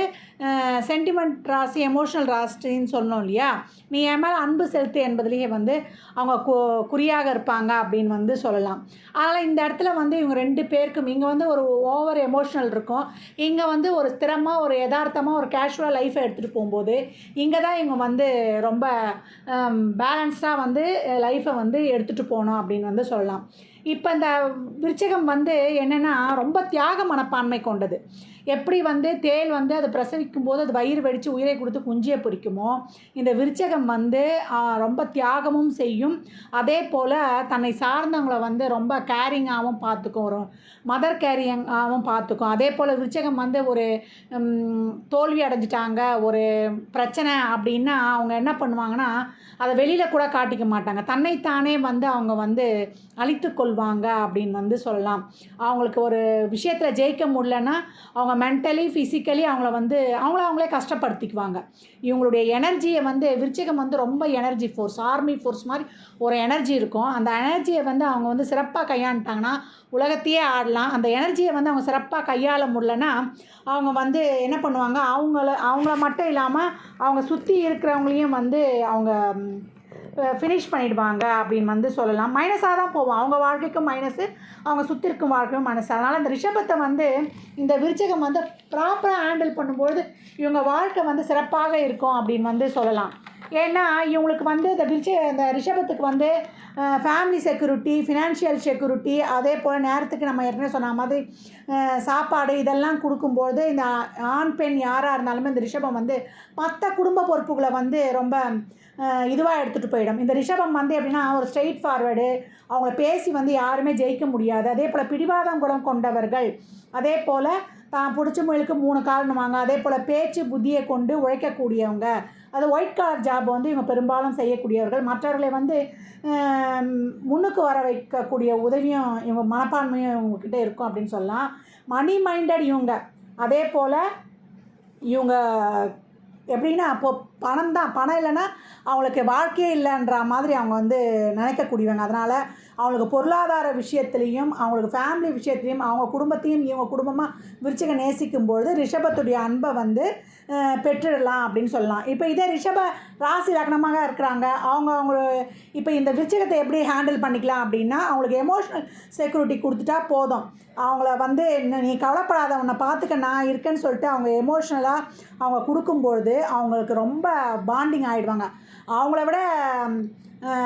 சென்டிமெண்ட் ராசி, எமோஷ்னல் ராசின்னு சொன்னோம் இல்லையா, நீ என் மேலே அன்பு செலுத்து என்பதுலேயே வந்து அவங்க குறியாக இருப்பாங்க அப்படின்னு வந்து சொல்லலாம். அதனால் இந்த இடத்துல வந்து இவங்க 2 பேருக்கும் இங்கே வந்து ஒரு ஓவர் எமோஷ்னல் இருக்கும். இங்கே வந்து ஒரு ஸ்திரமாக ஒரு யதார்த்தமாக ஒரு கேஷுவலாக லைஃப்பை எடுத்துகிட்டு போகும்போது இங்கே தான் இவங்க வந்து ரொம்ப பேலன்ஸ்டாக வந்து லைஃப்பை வந்து எடுத்துகிட்டு போகணும் அப்படின்னு வந்து சொல்லலாம். இப்போ இந்த விருச்சிகம் வந்து என்னென்னா ரொம்ப தியாக மனப்பான்மை கொண்டது. எப்படி வந்து தேள் வந்து அது பிரசவிக்கும் போது அது வயிறு வெடித்து உயிரை கொடுத்து குஞ்சியை பொரிக்குமோ, இந்த விருச்சகம் வந்து ரொம்ப தியாகமும் செய்யும். அதே போல் தன்னை சார்ந்தவங்களை வந்து ரொம்ப கேரிங்காகவும் பார்த்துக்கும், ஒரு மதர் கேரிங்காகவும் பார்த்துக்கும். அதே போல் விருச்சகம் வந்து ஒரு தோல்வி அடைஞ்சிட்டாங்க, ஒரு பிரச்சனை அப்படின்னா அவங்க என்ன பண்ணுவாங்கன்னா, அதை வெளியில் கூட காட்டிக்க மாட்டாங்க. தன்னைத்தானே வந்து அவங்க வந்து அழித்து கொள்வாங்க அப்படின்னு வந்து சொல்லலாம். அவங்களுக்கு ஒரு விஷயத்தில் ஜெயிக்க முடியலன்னா அவங்க மென்டலி ஃபிசிக்கலி அவங்களே கஷ்டப்படுத்திக்குவாங்க. இவங்களுடைய எனர்ஜியை வந்து விருச்சிகம் வந்து ரொம்ப எனர்ஜி ஃபோர்ஸ், ஆர்மி ஃபோர்ஸ் மாதிரி ஒரு எனர்ஜி இருக்கும். அந்த எனர்ஜியை வந்து அவங்க வந்து சிறப்பாக கையாண்டுட்டாங்கன்னா உலகத்தையே ஆடலாம். அந்த எனர்ஜியை வந்து அவங்க சிறப்பாக கையாள முடியலன்னா அவங்க வந்து என்ன பண்ணுவாங்க, அவங்கள மட்டும் இல்லாமல் அவங்க சுற்றி இருக்கிறவங்களையும் வந்து அவங்க ஃபினிஷ் பண்ணிடுவாங்க அப்படின்னு வந்து சொல்லலாம். மைனஸாக தான் போவோம். அவங்க வாழ்க்கைக்கும் மைனஸு, அவங்க சுற்றி இருக்கும் வாழ்க்கையும் மைனஸ். அதனால் இந்த ரிஷபத்தை வந்து இந்த விருச்சகம் வந்து ப்ராப்பராக ஹேண்டில் பண்ணும்போது இவங்க வாழ்க்கை வந்து சிறப்பாக இருக்கும் அப்படின்னு வந்து சொல்லலாம். ஏன்னா இவங்களுக்கு வந்து இந்த ரிஷபத்துக்கு வந்து ஃபேமிலி செக்யூரிட்டி, ஃபினான்ஷியல் செக்யூரிட்டி, அதே போல் நேரத்துக்கு நம்ம ஏற்கனவே சொன்ன மாதிரி சாப்பாடு இதெல்லாம் கொடுக்கும்போது இந்த ஆண் பெண் யாராக இருந்தாலுமே இந்த ரிஷபம் வந்து மற்ற குடும்ப பொறுப்புகளை வந்து ரொம்ப இதுவாக எடுத்துகிட்டு போயிடும். இந்த ரிஷபம் வந்து எப்படின்னா ஒரு ஸ்ட்ரெயிட் ஃபார்வேர்டு, அவங்கள பேசி வந்து யாருமே ஜெயிக்க முடியாது. அதே போல் பிடிவாதம் குணம் கொண்டவர்கள், அதே போல் தான் பிடிச்ச முயலுக்கு 3 காரணமாங்க, அதே போல் பேச்சு புத்தியை கொண்டு உழைக்கக்கூடியவங்க, அது ஒயிட் காலர் ஜாப் வந்து இவங்க பெரும்பாலும் செய்யக்கூடியவர்கள். மற்றவர்களை வந்து முன்னுக்கு வர வைக்கக்கூடிய உதவியும் இவங்க மனப்பான்மையும் இவங்கக்கிட்ட இருக்கும் அப்படின்னு சொல்லலாம். மணி மைண்டட் இவங்க. அதே போல் இவங்க எப்படின்னா அப்போது பணம் இல்லைன்னா அவங்களுக்கு வாழ்க்கையே இல்லைன்ற மாதிரி அவங்க வந்து நினைக்கக்கூடியவங்க. அதனால் அவங்களுக்கு பொருளாதார விஷயத்துலேயும் அவங்களுக்கு ஃபேமிலி விஷயத்துலேயும் அவங்க குடும்பத்தையும் இவங்க குடும்பமாக விருச்சிகம் நேசிக்கும்பொழுது ரிஷபத்துடைய அன்பை வந்து பெற்றுடலாம் அப்படின்னு சொல்லலாம். இப்போ இதே ரிஷப ராசி லக்னமாக இருக்கிறாங்க, அவங்க இப்போ இந்த விருச்சிகத்தை எப்படி ஹேண்டில் பண்ணிக்கலாம் அப்படின்னா, அவங்களுக்கு எமோஷ்னல் செக்யூரிட்டி கொடுத்துட்டா போதும். அவங்கள வந்து நீ கவலைப்படாத, உன்னை பார்த்துக்க நான் இருக்கேன்னு சொல்லிட்டு அவங்க எமோஷ்னலாக அவங்க கொடுக்கும்பொழுது அவங்களுக்கு ரொம்ப பாண்டிங் ஆகிடுவாங்க. அவங்கள விட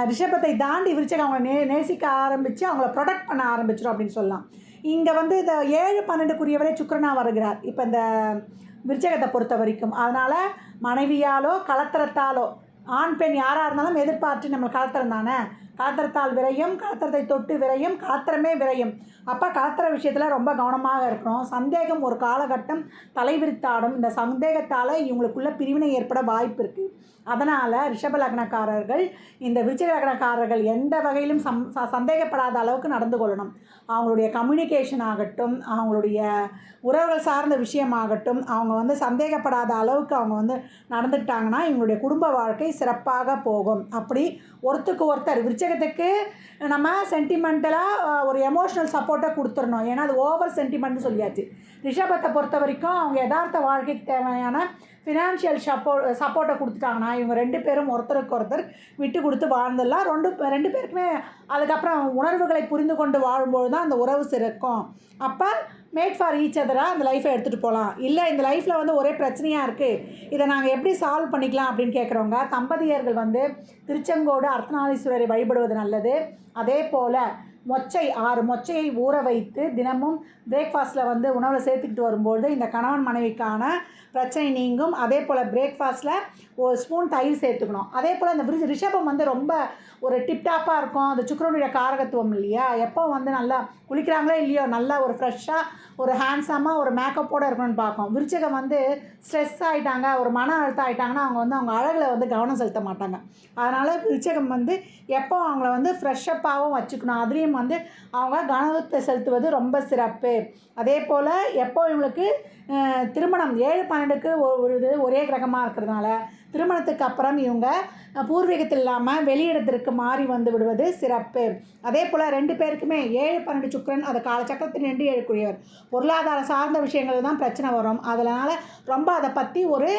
ரிஷபத்தை தாண்டி விருச்சிகம் அவங்கள நேசிக்க ஆரம்பித்து அவங்கள ப்ரொடெக்ட் பண்ண ஆரம்பிச்சிடும் அப்படின்னு சொல்லலாம். இங்கே வந்து இந்த 7-12 சுக்கிரனாக வருகிறார் இப்போ இந்த விருச்சிகத்தை பொறுத்த வரைக்கும். அதனால் மனைவியாலோ கலத்திரத்தாலோ ஆண் பெண் யாராக இருந்தாலும் எதிர்பார்த்து நம்ம கலத்திரம் தானே. கலத்திரத்தால் விரையும், கலத்திரத்தை தொட்டு விரையும், கலத்திரமே விரையும். அப்போ கலத்திர விஷயத்தில் ரொம்ப கவனமாக இருக்கணும். சந்தேகம் ஒரு காலகட்டம் தலைவிரித்தாடும். இந்த சந்தேகத்தால் இவங்களுக்குள்ள பிரிவினை ஏற்பட வாய்ப்பு இருக்குது. அதனால் ரிஷப லக்னக்காரர்கள் இந்த விருச்சிக லக்னக்காரர்கள் எந்த வகையிலும் சந்தேகப்படாத அளவுக்கு நடந்து கொள்ளணும். அவங்களுடைய கம்யூனிகேஷன் ஆகட்டும், அவங்களுடைய உறவுகள் சார்ந்த விஷயமாகட்டும், அவங்க சந்தேகப்படாத அளவுக்கு அவங்க நடந்துக்கிட்டாங்கன்னா இவங்களுடைய குடும்ப வாழ்க்கை சிறப்பாக போகும். அப்படி ஒருத்தருக்கு ஒருத்தர் விருச்சிகத்துக்கு நம்ம சென்டிமெண்டலாக ஒரு எமோஷ்னல் சப்போர்ட்டை கொடுத்துடணும். ஏன்னா அது ஓவர் சென்டிமெண்ட்னு சொல்லியாச்சு. ரிஷபத்தை பொறுத்த வரைக்கும் அவங்க யதார்த்த வாழ்க்கைக்கு தேவையான ஃபினான்ஷியல் சப்போர்ட்டை கொடுத்துட்டாங்கன்னா இவங்க 2 பேரும் ஒருத்தருக்கு ஒருத்தர் விட்டு கொடுத்து வாழ்ந்துடலாம். ரெண்டு பேருக்குமே அதுக்கப்புறம் உணர்வுகளை புரிந்து கொண்டு வாழும்போது தான் அந்த உறவு சிறக்கும். அப்போ மேட் ஃபார் ஈச் அதராக அந்த லைஃப்பை எடுத்துகிட்டு போகலாம். இல்லை இந்த லைஃப்பில் ஒரே பிரச்சனையாக இருக்குது, இதை நாங்கள் எப்படி சால்வ் பண்ணிக்கலாம் அப்படின்னு கேட்குறவங்க தம்பதியர்கள் திருச்செங்கோடு அர்த்தநாரீஸ்வரரை வழிபடுவது நல்லது. அதே போல் 6 மொச்சையை ஊற வைத்து தினமும் பிரேக்ஃபாஸ்ட்டில் உணவில் சேர்த்துக்கிட்டு வரும்போது இந்த கணவன் மனைவிக்கான பிரச்சனை நீங்கும். அதே போல் பிரேக்ஃபாஸ்ட்டில் ஒரு ஸ்பூன் தயிர் சேர்த்துக்கணும். அதே போல் இந்த ரிஷபம் ரொம்ப ஒரு டிப்டாப்பாக இருக்கும். அந்த சுக்கிரனுடைய காரகத்துவம் இல்லையா, எப்போ நல்லா குளிக்கிறாங்களோ இல்லையோ நல்லா ஒரு ஃப்ரெஷ்ஷாக ஒரு ஹேண்ட்ஸமாக ஒரு மேக்கப்போடு இருக்கணும்னு பார்க்கும். விருச்சிகம் ஸ்ட்ரெஸ் ஆகிட்டாங்க, ஒரு மன அழுத்தம் ஆகிட்டாங்கன்னா அவங்க அழகில் கவனம் செலுத்த மாட்டாங்க. அதனால் விருச்சிகம் எப்போ அவங்கள ஃப்ரெஷ்ஷப்பாகவும் வச்சுக்கணும். அதுலேயும் அவங்க கவனத்தை செலுத்துவது ரொம்ப சிறப்பு. அதே போல் எப்போ இவங்களுக்கு திருமணம் 7-12க்கு ஒரே கிரகமாக இருக்கிறதுனால திருமணத்துக்கு அப்புறம் இவங்க பூர்வீகத்தில் இல்லாமல் வெளியிடத்திற்கு மாறி விடுவது சிறப்பு. அதே போல் 2 பேருக்குமே 7-12 சுக்கிரன் அது காலச்சக்கரத்தின் 2-7 பொருளாதார சார்ந்த விஷயங்கள் தான் பிரச்சனை வரும். அதனால் ரொம்ப அதை பற்றி ஒரு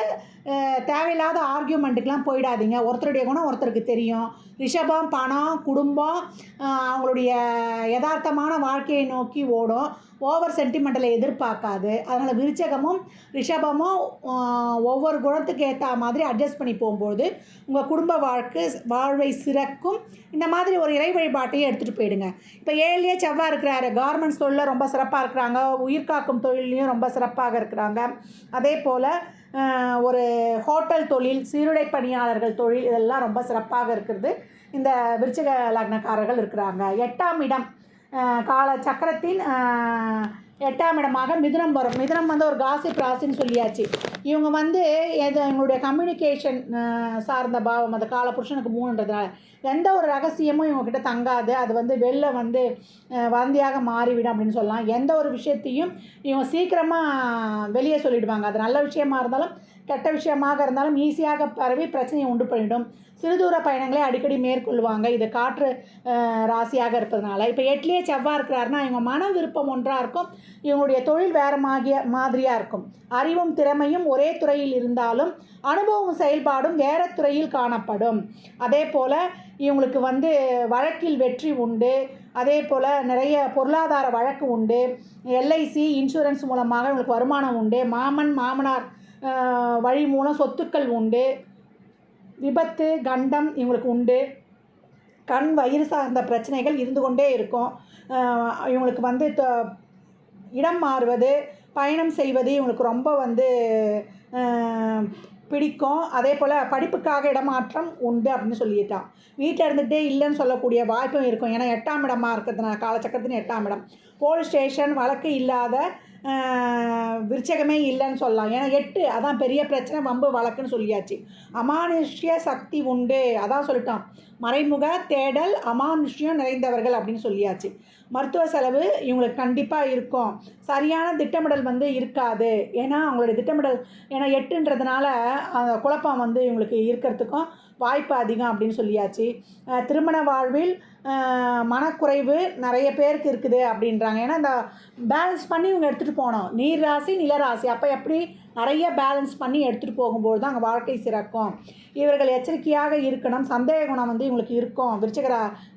தேவையில்லாத ஆர்கியூமெண்ட்டுக்கெலாம் போயிடாதீங்க. ஒருத்தருடைய குணம் ஒருத்தருக்கு தெரியும். ரிஷபம் பணம், குடும்பம், அவங்களுடைய யதார்த்தமான வாழ்க்கையை நோக்கி ஓடும். ஓவர் சென்டிமெண்டலை எதிர்பார்க்காது. அதனால் விருச்சகமும் ரிஷபமும் ஒவ்வொரு குணத்துக்கு ஏற்ற மாதிரி அட்ஜஸ்ட் பண்ணி போகும்போது உங்கள் குடும்ப வாழ்வை சிறக்கும். இந்த மாதிரி ஒரு இறை வழிபாட்டையும் எடுத்துகிட்டு போயிடுங்க. இப்போ 7லேயே செவ்வாய் இருக்கிறாரு, கார்மெண்ட்ஸ் தொழிலில் ரொம்ப சிறப்பாக இருக்கிறாங்க, உயிர்காக்கும் தொழிலையும் ரொம்ப சிறப்பாக இருக்கிறாங்க. அதே போல் ஒரு ஹோட்டல் தொழில், சீருடை பணியாளர்கள் தொழில் இதெல்லாம் ரொம்ப சிறப்பாக இருக்கிறது இந்த விருச்சிக லக்னக்காரர்கள் இருக்கிறாங்க. 8ஆம் இடம் கால சக்கரத்தின் 8ஆம் இடமாக மிதுனம் வரும். மிதுனம் ஒரு காசிப் ராசின்னு சொல்லியாச்சு. இவங்க எங்களுடைய கம்யூனிகேஷன் சார்ந்த பாவம், அந்த கால புருஷனுக்கு 3ன்றதுனால எந்த ஒரு ரகசியமும் இவங்ககிட்ட தங்காது. அது வெளில வந்தியாக மாறிவிடும் அப்படின்னு சொல்லலாம். எந்த ஒரு விஷயத்தையும் இவங்க சீக்கிரமாக வெளியே சொல்லிவிடுவாங்க. அது நல்ல விஷயமா இருந்தாலும் கெட்ட விஷயமாக இருந்தாலும் ஈஸியாக பரவி பிரச்சனையை உண்டு பண்ணிடும். சிறுதூர பயணங்களை அடிக்கடி மேற்கொள்வாங்க. இது காற்று ராசியாக இருப்பதனால. இப்போ 8லேயே செவ்வாய் இருக்கிறாருன்னா இவங்க மன விருப்பம் ஒன்றாக இருக்கும், இவங்களுடைய தொழில் வேறு மாதிரியாக இருக்கும். அறிவும் திறமையும் ஒரே துறையில் இருந்தாலும் அனுபவம் செயல்பாடும் வேறு துறையில் காணப்படும். அதே போல் இவங்களுக்கு வழக்கில் வெற்றி உண்டு. அதே போல் நிறைய பொருளாதார வழக்கு உண்டு. எல்ஐசி இன்சூரன்ஸ் மூலமாக இவங்களுக்கு வருமானம் உண்டு. மாமனார் வழி மூலம் சொத்துக்கள் உண்டு. விபத்து கண்டம் இவங்களுக்கு உண்டு. கண் வயிறு சார்ந்த பிரச்சனைகள் இருந்து கொண்டே இருக்கும். இவங்களுக்கு இடம் மாறுவது, பயணம் செய்வது இவங்களுக்கு ரொம்ப பிடிக்கும். அதே போல் படிப்புக்காக இடமாற்றம் உண்டு அப்படின்னு சொல்லிட்டான். வீட்டில் இருந்துகிட்டே இல்லைன்னு சொல்லக்கூடிய வாய்ப்பும் இருக்கும். ஏன்னா 8ஆம் இடமாக இருக்கிறதுனால காலச்சக்கரத்தின் 8ஆம் இடம். போலீஸ் ஸ்டேஷன் வழக்கு இல்லாத விருச்சகமே இல்லைன்னு சொல்லலாம். ஏன்னா 8 அதான் பெரிய பிரச்சனை, வம்பு வழக்குன்னு சொல்லியாச்சு. அமானுஷ்ய சக்தி உண்டு, அதான் சொல்லிட்டான். மறைமுக தேடல் அமானுஷ்யம் நிறைந்தவர்கள் அப்படின்னு சொல்லியாச்சு. மருத்துவ செலவு இவங்களுக்கு கண்டிப்பாக இருக்கும். சரியான திட்டமிடல் இருக்காது. ஏன்னா அவங்களுடைய திட்டமிடல் ஏன்னா 8ன்றதுனால குழப்பம் இவங்களுக்கு இருக்கிறதுக்கும் வாய்ப்பு அதிகம் அப்படின்னு சொல்லியாச்சு. திருமண வாழ்வில் மனக்குறைவு நிறைய பேருக்கு இருக்குது அப்படின்றாங்க. ஏன்னா இந்த பேலன்ஸ் பண்ணி இவங்க எடுத்துகிட்டு போகணும். நீர் ராசி நிலராசி, அப்போ எப்படி நிறைய பேலன்ஸ் பண்ணி எடுத்துகிட்டு போகும்போது தான் அங்கே வாழ்க்கை சிறக்கும். இவர்கள் எச்சரிக்கையாக இருக்கணும். சந்தேக குணம் இவங்களுக்கு இருக்கும் விருச்சிக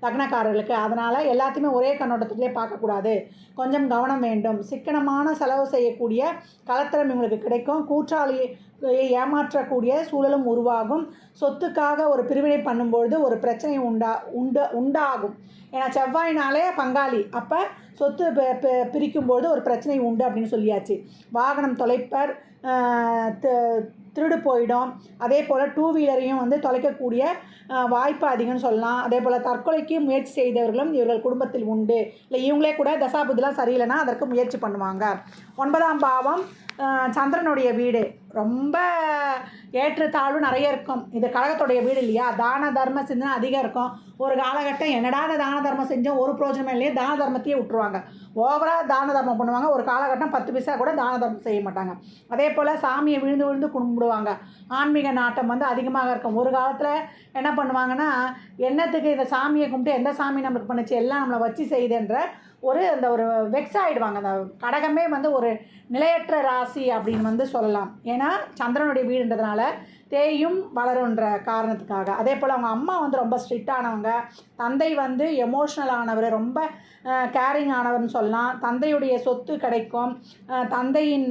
லக்னக்காரர்களுக்கு. அதனால் எல்லாத்தையுமே ஒரே கண்ணோட்டத்திலே பார்க்கக்கூடாது, கொஞ்சம் கவனம் வேண்டும். சிக்கனமான செலவு செய்யக்கூடிய கலத்திரம் இவங்களுக்கு கிடைக்கும். கூற்றாளியை ஏமாற்றக்கூடிய சூழலும் உருவாகும். சொத்துக்காக ஒரு பிரிவினை பண்ணும்பொழுது ஒரு பிரச்சனை உண்டாகும். ஏன்னா செவ்வாயினாலே பங்காளி, அப்போ சொத்து பிரிக்கும்போது ஒரு பிரச்சனை உண்டு அப்படின்னு சொல்லியாச்சு. வாகனம் தொலைப்பர், திருடு போயிடும். அதே போல் டூ வீலரையும் வந்து தொலைக்கக்கூடிய வாய்ப்பு அதிகம்னு சொல்லலாம். அதே போல் தற்கொலைக்கு முயற்சி செய்தவர்களும் இவர்கள் குடும்பத்தில் உண்டு. இல்லை இவங்களே கூட தசாபுத்திலாம் சரியில்லைன்னா அதற்கு முயற்சி பண்ணுவாங்க. 9ஆம் பாவம் சந்திரனுடைய வீடு. ரொம்ப ஏற்றத்தாழ்வு நிறைய இருக்கும். இது கழகத்துடைய வீடு இல்லையா? தான தர்ம சிந்தனை அதிகம் இருக்கும். ஒரு காலகட்டம் என்னடா இந்த தான தர்மம் செஞ்சோம் ஒரு பிரோஜனமே இல்லையே, தான தர்மத்தையே விட்டுருவாங்க. ஓவராக தான தர்மம் பண்ணுவாங்க. ஒரு காலகட்டம் 10 பைசா கூட தான தர்மம் செய்ய மாட்டாங்க. அதே போல் சாமியை விழுந்து விழுந்து கும்பிடுவாங்க. ஆன்மீக நாட்டம் வந்து அதிகமாக இருக்கும். ஒரு காலத்தில் என்ன பண்ணுவாங்கன்னா, என்னத்துக்கு இந்த சாமியை கும்பிட்டு எந்த சாமி நம்மளுக்கு பண்ணுச்சு, எல்லாம் நம்மளை வச்சு செய்யுதுன்ற ஒரு வெக்ஸ் ஆகிடுவாங்க. அந்த கடகமே வந்து ஒரு நிலையற்ற ராசி அப்படின்னு வந்து சொல்லலாம். ஏன்னா சந்திரனுடைய வீடுன்றதுனால தேயும் வளருன்ற காரணத்துக்காக. அதே போல் அவங்க அம்மா வந்து ரொம்ப ஸ்ட்ரிக்டானவங்க. தந்தை வந்து எமோஷ்னல் ஆனவர், ரொம்ப கேரிங் ஆனவர்னு சொல்லலாம். தந்தையுடைய சொத்து கிடைக்கும். தந்தையின்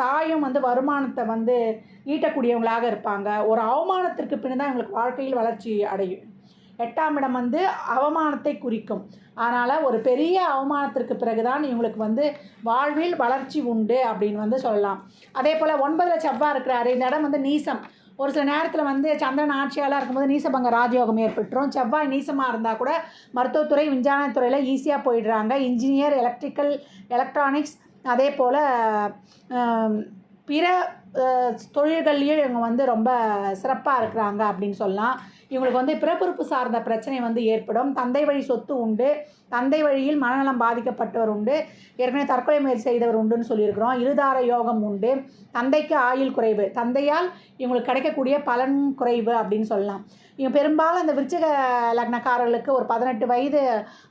தாயும் வந்து வருமானத்தை வந்து ஈட்டக்கூடியவங்களாக இருப்பாங்க. ஒரு அவமானத்திற்கு பின் தான் இவங்களுக்கு வாழ்க்கையில் வளர்ச்சி அடையும். 8ஆம் இடம் வந்து அவமானத்தை குறிக்கும். அதனால் ஒரு பெரிய அவமானத்திற்கு பிறகு தான் இவங்களுக்கு வந்து வாழ்வில் வளர்ச்சி உண்டு அப்படின்னு வந்து சொல்லலாம். அதே போல் 9ல் செவ்வாய் இருக்கிறாரு. இந்த இடம் வந்து நீசம். ஒரு சில நேரத்தில் வந்து சந்திரன் ஆட்சியாளராக இருக்கும்போது நீசபங்க ராஜயோகம் ஏற்பட்டுரும். செவ்வாய் நீசமாக இருந்தால் கூட மருத்துவத்துறை, விஞ்ஞானத்துறையில் ஈஸியாக போயிடுறாங்க. இன்ஜினியர், எலக்ட்ரிக்கல், எலக்ட்ரானிக்ஸ், அதே போல் பிற தொழில்கள்லேயும் இவங்க வந்து ரொம்ப சிறப்பாக இருக்கிறாங்க அப்படின்னு சொல்லலாம். இவங்களுக்கு வந்து பிறப்புறுப்பு சார்ந்த பிரச்சனை வந்து ஏற்படும். தந்தை வழி சொத்து உண்டு. தந்தை வழியில் மனநலம் பாதிக்கப்பட்டவர் உண்டு. ஏற்கனவே தற்கொலை முயற்சி செய்தவர் உண்டுன்னு சொல்லியிருக்கிறோம். இருதார யோகம் உண்டு. தந்தைக்கு ஆயுள் குறைவு. தந்தையால் இவங்களுக்கு கிடைக்கக்கூடிய பலன் குறைவு அப்படின்னு சொல்லலாம். இவங்க பெரும்பாலும் இந்த விருச்சிக லக்னக்காரர்களுக்கு ஒரு 18 வயது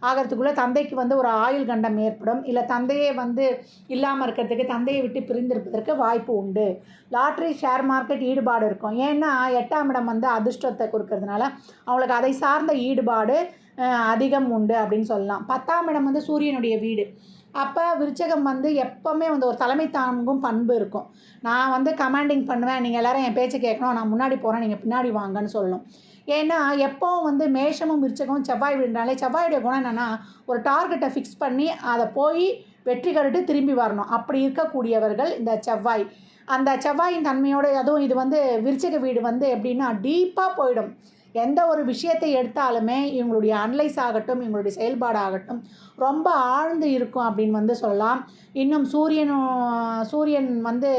ஆகிறதுக்குள்ளே தந்தைக்கு வந்து ஒரு ஆயுள் கண்டம் ஏற்படும். இல்லை தந்தையே வந்து இல்லாமல் இருக்கிறதுக்கு, தந்தையை விட்டு பிரிந்திருப்பதற்கு வாய்ப்பு உண்டு. லாட்ரி, ஷேர் மார்க்கெட் ஈடுபாடு இருக்கும். ஏன்னா 8ஆம் இடம் வந்து அதிர்ஷ்டத்தை கொடுக்கறதுனால அவங்களுக்கு அதை சார்ந்த ஈடுபாடு அதிகம் உண்டு அப்படின்னு சொல்லலாம். 10ஆம் இடம் வந்து சூரியனுடைய வீடு. அப்போ விருச்சகம் வந்து எப்போவுமே வந்து ஒரு தலைமை தாங்கும் பண்பு இருக்கும். நான் வந்து கமாண்டிங் பண்ணுவேன், நீங்கள் எல்லோரும் என் பேச்சை கேட்கணும், நான் முன்னாடி போகிறேன், நீங்கள் பின்னாடி வாங்கன்னு சொல்லணும். ஏன்னா எப்போவும் வந்து மேஷமும் விருச்சகமும் செவ்வாய் வீடுனாலே செவ்வாயுடைய குணம் என்னென்னா, ஒரு டார்கெட்டை ஃபிக்ஸ் பண்ணி அதை போய் வெற்றி கண்டுட்டு திரும்பி வரணும். அப்படி இருக்கக்கூடியவர்கள் இந்த செவ்வாய். அந்த செவ்வாயின் தன்மையோடு, அதுவும் இது வந்து விருச்சிக வீடு வந்து எப்படின்னா டீப்பாக போயிடும். எந்த ஒரு விஷயத்தை எடுத்தாலுமே இவங்களுடைய அனலைஸ் ஆகட்டும், இவங்களுடைய செயல்பாடாகட்டும் ரொம்ப ஆழ்ந்து இருக்கும் அப்படின்னு வந்து சொல்லலாம். இன்னும் சூரியன் வந்து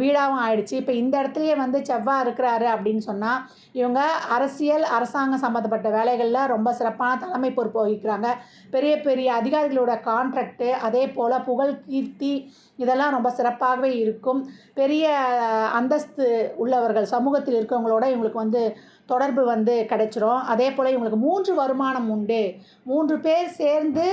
வீடாகவும் ஆயிடுச்சு. இப்போ இந்த இடத்துலையே வந்து செவ்வாய் இருக்கிறாரு அப்படின்னு சொன்னால் இவங்க அரசியல், அரசாங்கம் சம்மந்தப்பட்ட வேலைகளில் ரொம்ப சிறப்பான தலைமை பொறுப்பு வகிக்கிறாங்க. பெரிய பெரிய அதிகாரிகளோட கான்ட்ராக்டு, அதே போல் புகழ், கீர்த்தி இதெல்லாம் ரொம்ப சிறப்பாகவே இருக்கும். பெரிய அந்தஸ்து உள்ளவர்கள் சமூகத்தில் இருக்கவங்களோட இவங்களுக்கு வந்து தொடர்பு வந்து கிடைச்சிரும். அதே போல் இவங்களுக்கு 3 வருமானம் உண்டு. 3 பேர் சேர்ந்து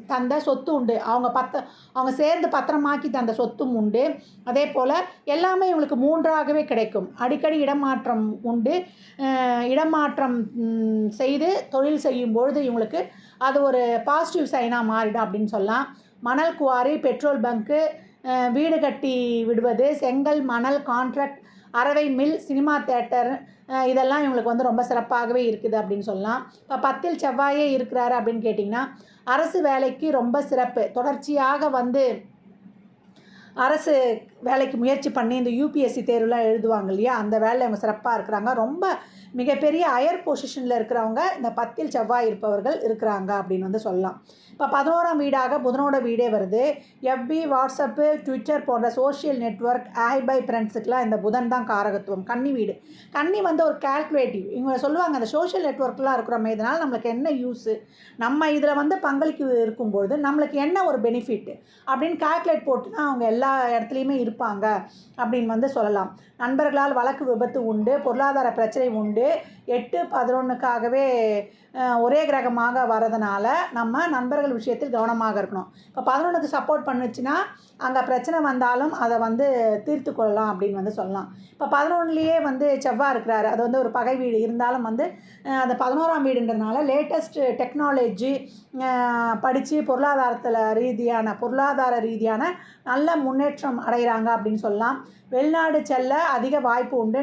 தந்த சொத்து உண்டு. அவங்க சேர்ந்து பத்திரமாக்கி தந்த சொத்தும் உண்டு. அதே போல் எல்லாமே இவங்களுக்கு 3ஆகவே கிடைக்கும். அடிக்கடி இடமாற்றம் உண்டு. இடமாற்றம் செய்து தொழில் செய்யும் பொழுது இவங்களுக்கு அது ஒரு பாசிட்டிவ் சைனாக மாறிடும் அப்படின்னு சொல்லலாம். மணல் குவாரி, பெட்ரோல் பங்க்கு, வீடு கட்டி விடுவது, செங்கல், மணல் கான்ட்ராக்ட், அரவை மில், சினிமா தேட்டர் இதெல்லாம் இவங்களுக்கு வந்து ரொம்ப சிறப்பாகவே இருக்குது அப்படின்னு சொல்லலாம். இப்போ 10ல் செவ்வாயே இருக்கிறாரு அப்படின்னு கேட்டிங்கன்னா அரசு வேலைக்கு ரொம்ப சிறப்பு. தொடர்ச்சியாக வந்து அரசு வேலைக்கு முயற்சி பண்ணி இந்த யூபிஎஸ்சி தேர்வுலாம் எழுதுவாங்க இல்லையா, அந்த வேலையில் அவங்க சிறப்பாக இருக்கிறாங்க. ரொம்ப மிகப்பெரிய ஹையர் பொசிஷனில் இருக்கிறவங்க இந்த 10ல் செவ்வாய் இருப்பவர்கள் இருக்கிறாங்க அப்படின்னு வந்து சொல்லலாம். இப்போ 11ஆம் வீடாக புதனோட வீடே வருது. எஃபி, வாட்ஸ்அப்பு, ட்விட்டர் போன்ற சோஷியல் நெட்வொர்க், பை ஃப்ரெண்ட்ஸுக்கெலாம் இந்த புதன் தான் காரகத்துவம். கன்னி வீடு. கன்னி வந்து ஒரு கால்குலேட்டிவ். இவங்க சொல்லுவாங்க அந்த சோஷியல் நெட்வொர்க்லாம் இருக்கிறோமே, இதனால் நம்மளுக்கு என்ன யூஸு, நம்ம இதில் வந்து பங்களிப்பு இருக்கும்பொழுது நம்மளுக்கு என்ன ஒரு பெனிஃபிட் அப்படின்னு கால்குலேட் போட்டு தான் அவங்க எல்லா இடத்துலையுமே இருப்பாங்க அப்படின்னு வந்து சொல்லலாம். நண்பர்களால் வழக்கு விபத்து உண்டு. பொருளாதார பிரச்சனை உண்டு. 8, 11க்காகவே ஒரே கிரகமாக வரதுனால நம்ம நண்பர்கள் விஷயத்தில் கவனமாக இருக்கணும். இப்போ 11க்கு சப்போர்ட் பண்ணுச்சுன்னா அங்கே பிரச்சனை வந்தாலும் அதை வந்து தீர்த்து கொள்ளலாம் அப்படின்னு வந்து சொல்லலாம். இப்போ 11லேயே வந்து செவ்வாய் இருக்கிறாரு. அது வந்து ஒரு பகை வீடு இருந்தாலும் வந்து அந்த 11ஆம் வீடுன்றதுனால லேட்டஸ்ட் டெக்னாலஜி படித்து பொருளாதார ரீதியான நல்ல முன்னேற்றம் அடைகிறாங்க அப்படின்னு சொல்லலாம். வெளிநாடு செல்ல அதிக வாய்ப்பு உண்டு.